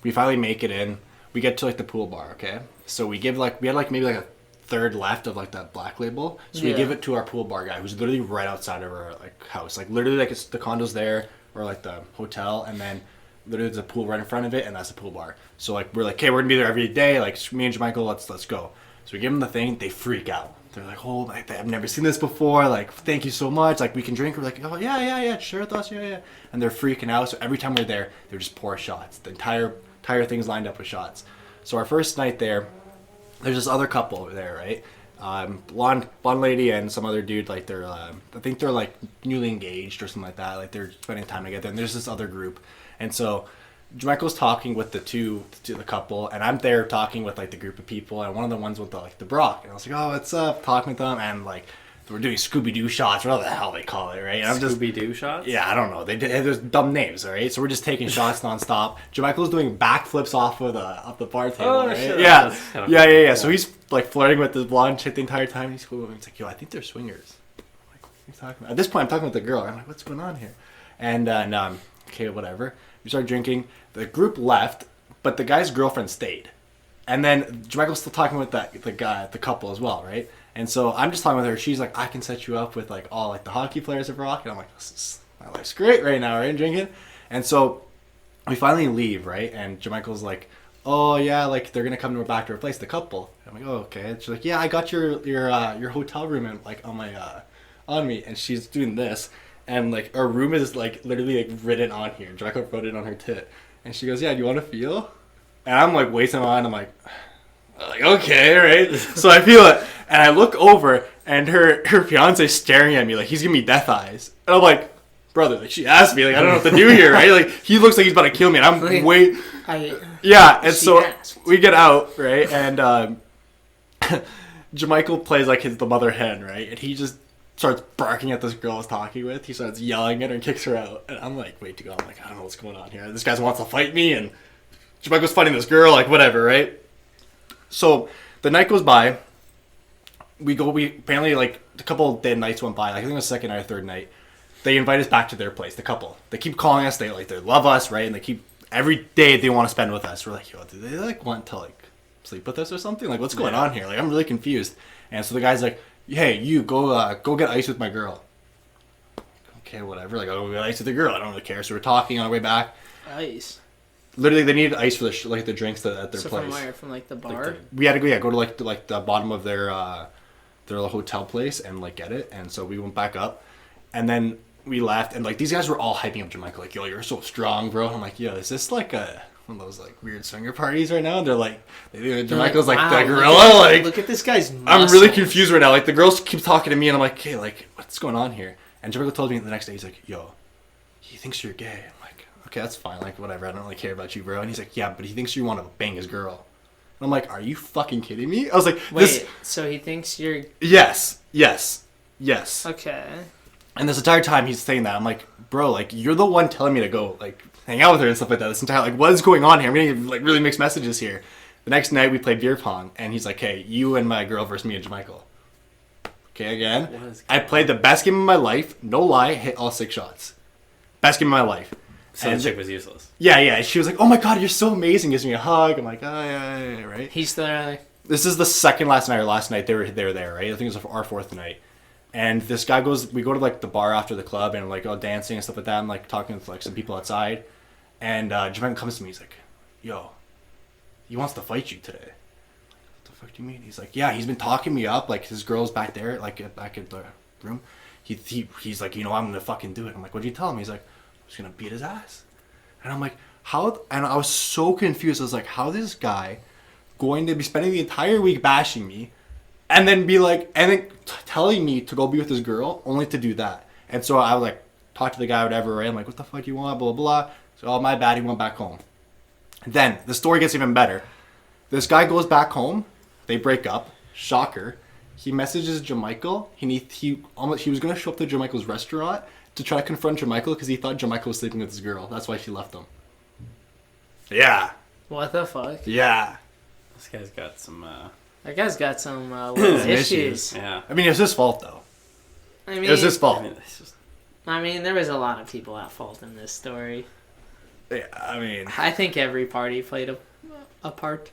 [SPEAKER 2] we finally make it in. We get to like the pool bar, okay? So we had maybe like a third left of like that black label. So we give it to our pool bar guy who's literally right outside of our like house. Like literally like it's the condo's there or like the hotel, and then literally there's a pool right in front of it, and that's the pool bar. So like we're like, okay, we're gonna be there every day. Like me and Jermichael, let's go. So we give them the thing. They freak out. They're like, oh, I've never seen this before. Like, thank you so much. Like, we can drink. We're like, oh, yeah, share with us, yeah. And they're freaking out. So every time we're there, they're just pour shots. The entire thing's lined up with shots. So our first night there, there's this other couple over there, right? Blonde lady and some other dude. Like, they're, I think they're like newly engaged or something like that. Like, they're spending time together. And there's this other group. And so Michael's talking with the couple, and I'm there talking with like the group of people, and one of the ones with the Brock, and I was like, oh, what's up? Talking with them, and like we're doing Scooby-Doo shots, whatever the hell they call it, right? And I'm just
[SPEAKER 3] Scooby-Doo shots?
[SPEAKER 2] Yeah, I don't know. There's dumb names, all right? So we're just taking shots nonstop. Michael's doing backflips off the bar table, right?
[SPEAKER 3] Shit.
[SPEAKER 2] Yeah.
[SPEAKER 3] Kind of
[SPEAKER 2] Yeah. So he's like flirting with this blonde chick the entire time. He's cool with me. He's like, yo, I think they're swingers. I'm like, what are you talking about? At this point, I'm talking with the girl. I'm like, what's going on here? And okay, whatever. We started drinking. The group left, but the guy's girlfriend stayed. And then Michael's still talking with the couple as well, right? And so I'm just talking with her. She's like, I can set you up with like all like the hockey players of rock. And I'm like, my life's great right now, right? Drinking. And so we finally leave, right? And Michael's like, oh yeah, like they're gonna come back to replace the couple. And I'm like, oh okay. And she's like, yeah, I got your hotel room and like on me. And she's doing this. And like our room is like literally like written on here. Michael wrote it on her tit. And she goes, yeah, do you want to feel? And I'm like wasting my mind. I'm like, okay, right? So I feel it. And I look over and her fiance's staring at me like he's giving me death eyes. And I'm like, brother, like she asked me, like I don't know what to do here, right? Like he looks like he's about to kill me and I'm yeah, and so we get out, right? And Jermichael plays like the mother hen, right? And he just starts barking at this girl I was talking with. He starts yelling at her and kicks her out. And I'm like, wait to go. I'm like, I don't know what's going on here. This guy wants to fight me. And Michael's fighting this girl, like whatever, right? So the night goes by. We apparently like a couple of dead nights went by. Like, I think it was the second or third night. They invite us back to their place, the couple. They keep calling us. They love us, right? And they keep, every day they want to spend with us. We're like, yo, do they like want to like sleep with us or something? Like, what's going on here? Like, I'm really confused. And so the guy's like, hey, you go get ice with my girl. Okay, whatever. Like, I'll go get ice with the girl. I don't really care. So we're talking on our way back.
[SPEAKER 1] Ice.
[SPEAKER 2] Literally, they needed ice for the drinks at their place.
[SPEAKER 1] From where? From like the bar?
[SPEAKER 2] We had to go to like the bottom of their their hotel place and like get it. And so we went back up, and then we left, and like these guys were all hyping up Jamaica, like, yo, you're so strong, bro. And I'm like, yo, is this like one of those like weird swinger parties right now? And they're like, Jamaica's like the gorilla. Like,
[SPEAKER 1] look at this guy's muscles.
[SPEAKER 2] I'm really confused right now. Like the girls keep talking to me, and I'm like, hey, like what's going on here? And Jamaica told me the next day, he's like, yo, he thinks you're gay. I'm like, okay, that's fine. Like whatever. I don't really care about you, bro. And he's like, yeah, but he thinks you want to bang his girl. And I'm like, are you fucking kidding me? I was like,
[SPEAKER 1] wait, so he thinks you're...
[SPEAKER 2] Yes.
[SPEAKER 1] Okay.
[SPEAKER 2] And this entire time he's saying that, I'm like, bro, like, you're the one telling me to go, like, hang out with her and stuff like that. This entire, like, what is going on here? I'm getting, like, really mixed messages here. The next night we played beer pong, and he's like, hey, you and my girl versus me and Jamaica. Okay, again. I played the best game of my life. No lie, hit all 6 shots. Best game of my life.
[SPEAKER 3] So the chick was useless.
[SPEAKER 2] Yeah. She was like, oh my god, you're so amazing. Gives me a hug. I'm like, oh, yeah, right?
[SPEAKER 1] He's still there.
[SPEAKER 2] This is the second last night, or last night they were there, right? I think it was our 4th night. And this guy we go to like the bar after the club and like all dancing and stuff like that. I'm like talking to like some people outside. And Jamaican comes to me, he's like, yo, he wants to fight you today. What the fuck do you mean? He's like, yeah, he's been talking me up. Like his girl's back there, like back in the room. He's like, you know, I'm gonna fucking do it. I'm like, what'd you tell him? He's like, I'm just gonna beat his ass. And I'm like, how? And I was so confused. I was like, how this guy going to be spending the entire week bashing me, and then be like, and then telling me to go be with this girl, only to do that. And so I was like, talk to the guy, whatever, right? I'm like, what the fuck you want, blah, blah, blah. So, oh, my bad, he went back home. Then, the story gets even better. This guy goes back home, they break up, shocker. He messages Jamaica, he was going to show up to Jamaica's restaurant to try to confront Jamaica because he thought Jamaica was sleeping with this girl. That's why she left him. Yeah.
[SPEAKER 1] What the fuck?
[SPEAKER 2] Yeah.
[SPEAKER 3] This guy's got some...
[SPEAKER 1] That guy's got some issues.
[SPEAKER 3] Yeah.
[SPEAKER 2] I mean, it was his fault, though.
[SPEAKER 1] I mean,
[SPEAKER 2] it was his fault.
[SPEAKER 1] I mean, there was a lot of people at fault in this story.
[SPEAKER 2] Yeah, I mean...
[SPEAKER 1] I think every party played a part.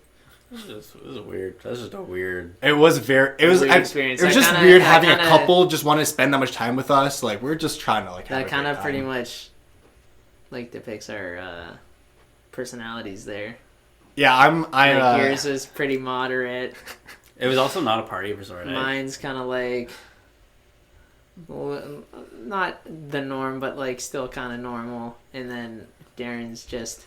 [SPEAKER 3] It was a weird... That was just a weird...
[SPEAKER 2] It was very... It was
[SPEAKER 1] weird experience.
[SPEAKER 2] It was just weird having a couple just want to spend that much time with us. Like, we're just trying to, like, have
[SPEAKER 1] that kind of
[SPEAKER 2] time.
[SPEAKER 1] pretty much, like, depicts our personalities there.
[SPEAKER 2] Yeah,
[SPEAKER 1] yours is pretty moderate.
[SPEAKER 3] It was also not a party resort.
[SPEAKER 1] Mine's kind of like... not the norm, but, like, still kind of normal. And then Darren's just...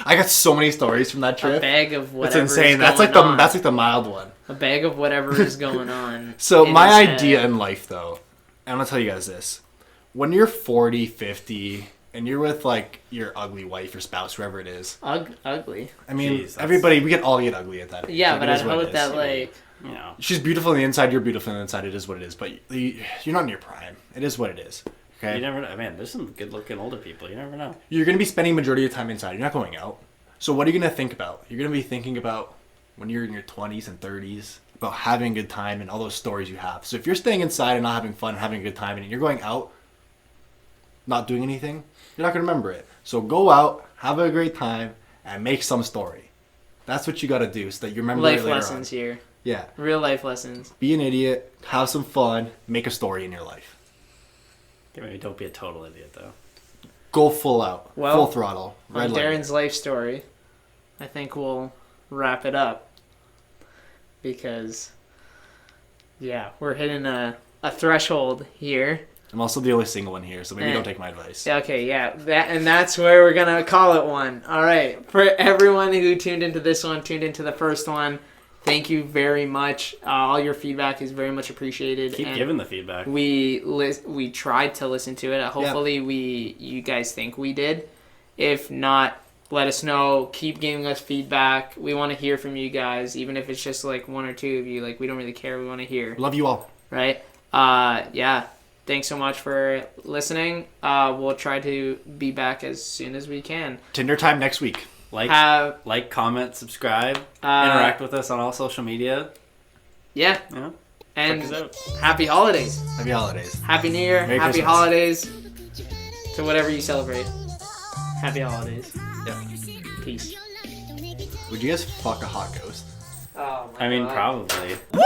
[SPEAKER 2] I got so many stories from that trip.
[SPEAKER 1] A bag of whatever.
[SPEAKER 2] It's insane. That's like the mild one.
[SPEAKER 1] A bag of whatever is going on.
[SPEAKER 2] So my idea in life, though, and I'm gonna tell you guys this: when you're 40, 50, and you're with like your ugly wife or spouse, whoever it is,
[SPEAKER 1] ugly.
[SPEAKER 2] I mean, everybody, we all get ugly at that age.
[SPEAKER 1] Yeah, but I'd hope that like,
[SPEAKER 3] you know,
[SPEAKER 2] she's beautiful on the inside, you're beautiful on the inside. It is what it is. But you're not in your prime. It is what it is. Okay.
[SPEAKER 3] You never know. Man, there's some good-looking older people. You never know.
[SPEAKER 2] You're going to be spending majority of your time inside. You're not going out. So what are you going to think about? You're going to be thinking about when you're in your 20s and 30s, about having a good time and all those stories you have. So if you're staying inside and not having fun and having a good time and you're going out, not doing anything, you're not going to remember it. So go out, have a great time, and make some story. That's what you got to do so that you remember
[SPEAKER 1] life
[SPEAKER 2] it later
[SPEAKER 1] lessons
[SPEAKER 2] on.
[SPEAKER 1] here.
[SPEAKER 2] Yeah.
[SPEAKER 1] Real life lessons.
[SPEAKER 2] Be an idiot, have some fun, make a story in your life.
[SPEAKER 3] Okay, maybe don't be a total idiot, though.
[SPEAKER 2] Go full out,
[SPEAKER 1] well,
[SPEAKER 2] full throttle.
[SPEAKER 1] On Darren's life story, I think we'll wrap it up. Because, yeah, we're hitting a threshold here.
[SPEAKER 2] I'm also the only single one here, so maybe don't take my advice.
[SPEAKER 1] Okay, yeah, that's where we're going to call it one. All right, for everyone who tuned into this one, tuned into the first one, thank you very much. All your feedback is very much appreciated.
[SPEAKER 3] Keep giving the feedback.
[SPEAKER 1] We tried to listen to it. Hopefully you guys think we did. If not, let us know. Keep giving us feedback. We want to hear from you guys, even if it's just like one or two of you. Like, we don't really care. We want to hear.
[SPEAKER 2] Love you all.
[SPEAKER 1] Right? Yeah. Thanks so much for listening. We'll try to be back as soon as we can.
[SPEAKER 2] Tinder time next week.
[SPEAKER 3] Like, comment, subscribe, interact with us on all social media.
[SPEAKER 1] Yeah.
[SPEAKER 3] Yeah.
[SPEAKER 1] And happy holidays.
[SPEAKER 2] Happy holidays.
[SPEAKER 1] Happy New Year.
[SPEAKER 2] Merry
[SPEAKER 1] Happy
[SPEAKER 2] Christmas.
[SPEAKER 1] holidays to whatever you celebrate. Happy holidays.
[SPEAKER 2] Yeah.
[SPEAKER 1] Peace.
[SPEAKER 2] Would you guys fuck a hot ghost?
[SPEAKER 1] Oh my
[SPEAKER 3] I mean,
[SPEAKER 1] God.
[SPEAKER 3] probably.
[SPEAKER 4] Woo!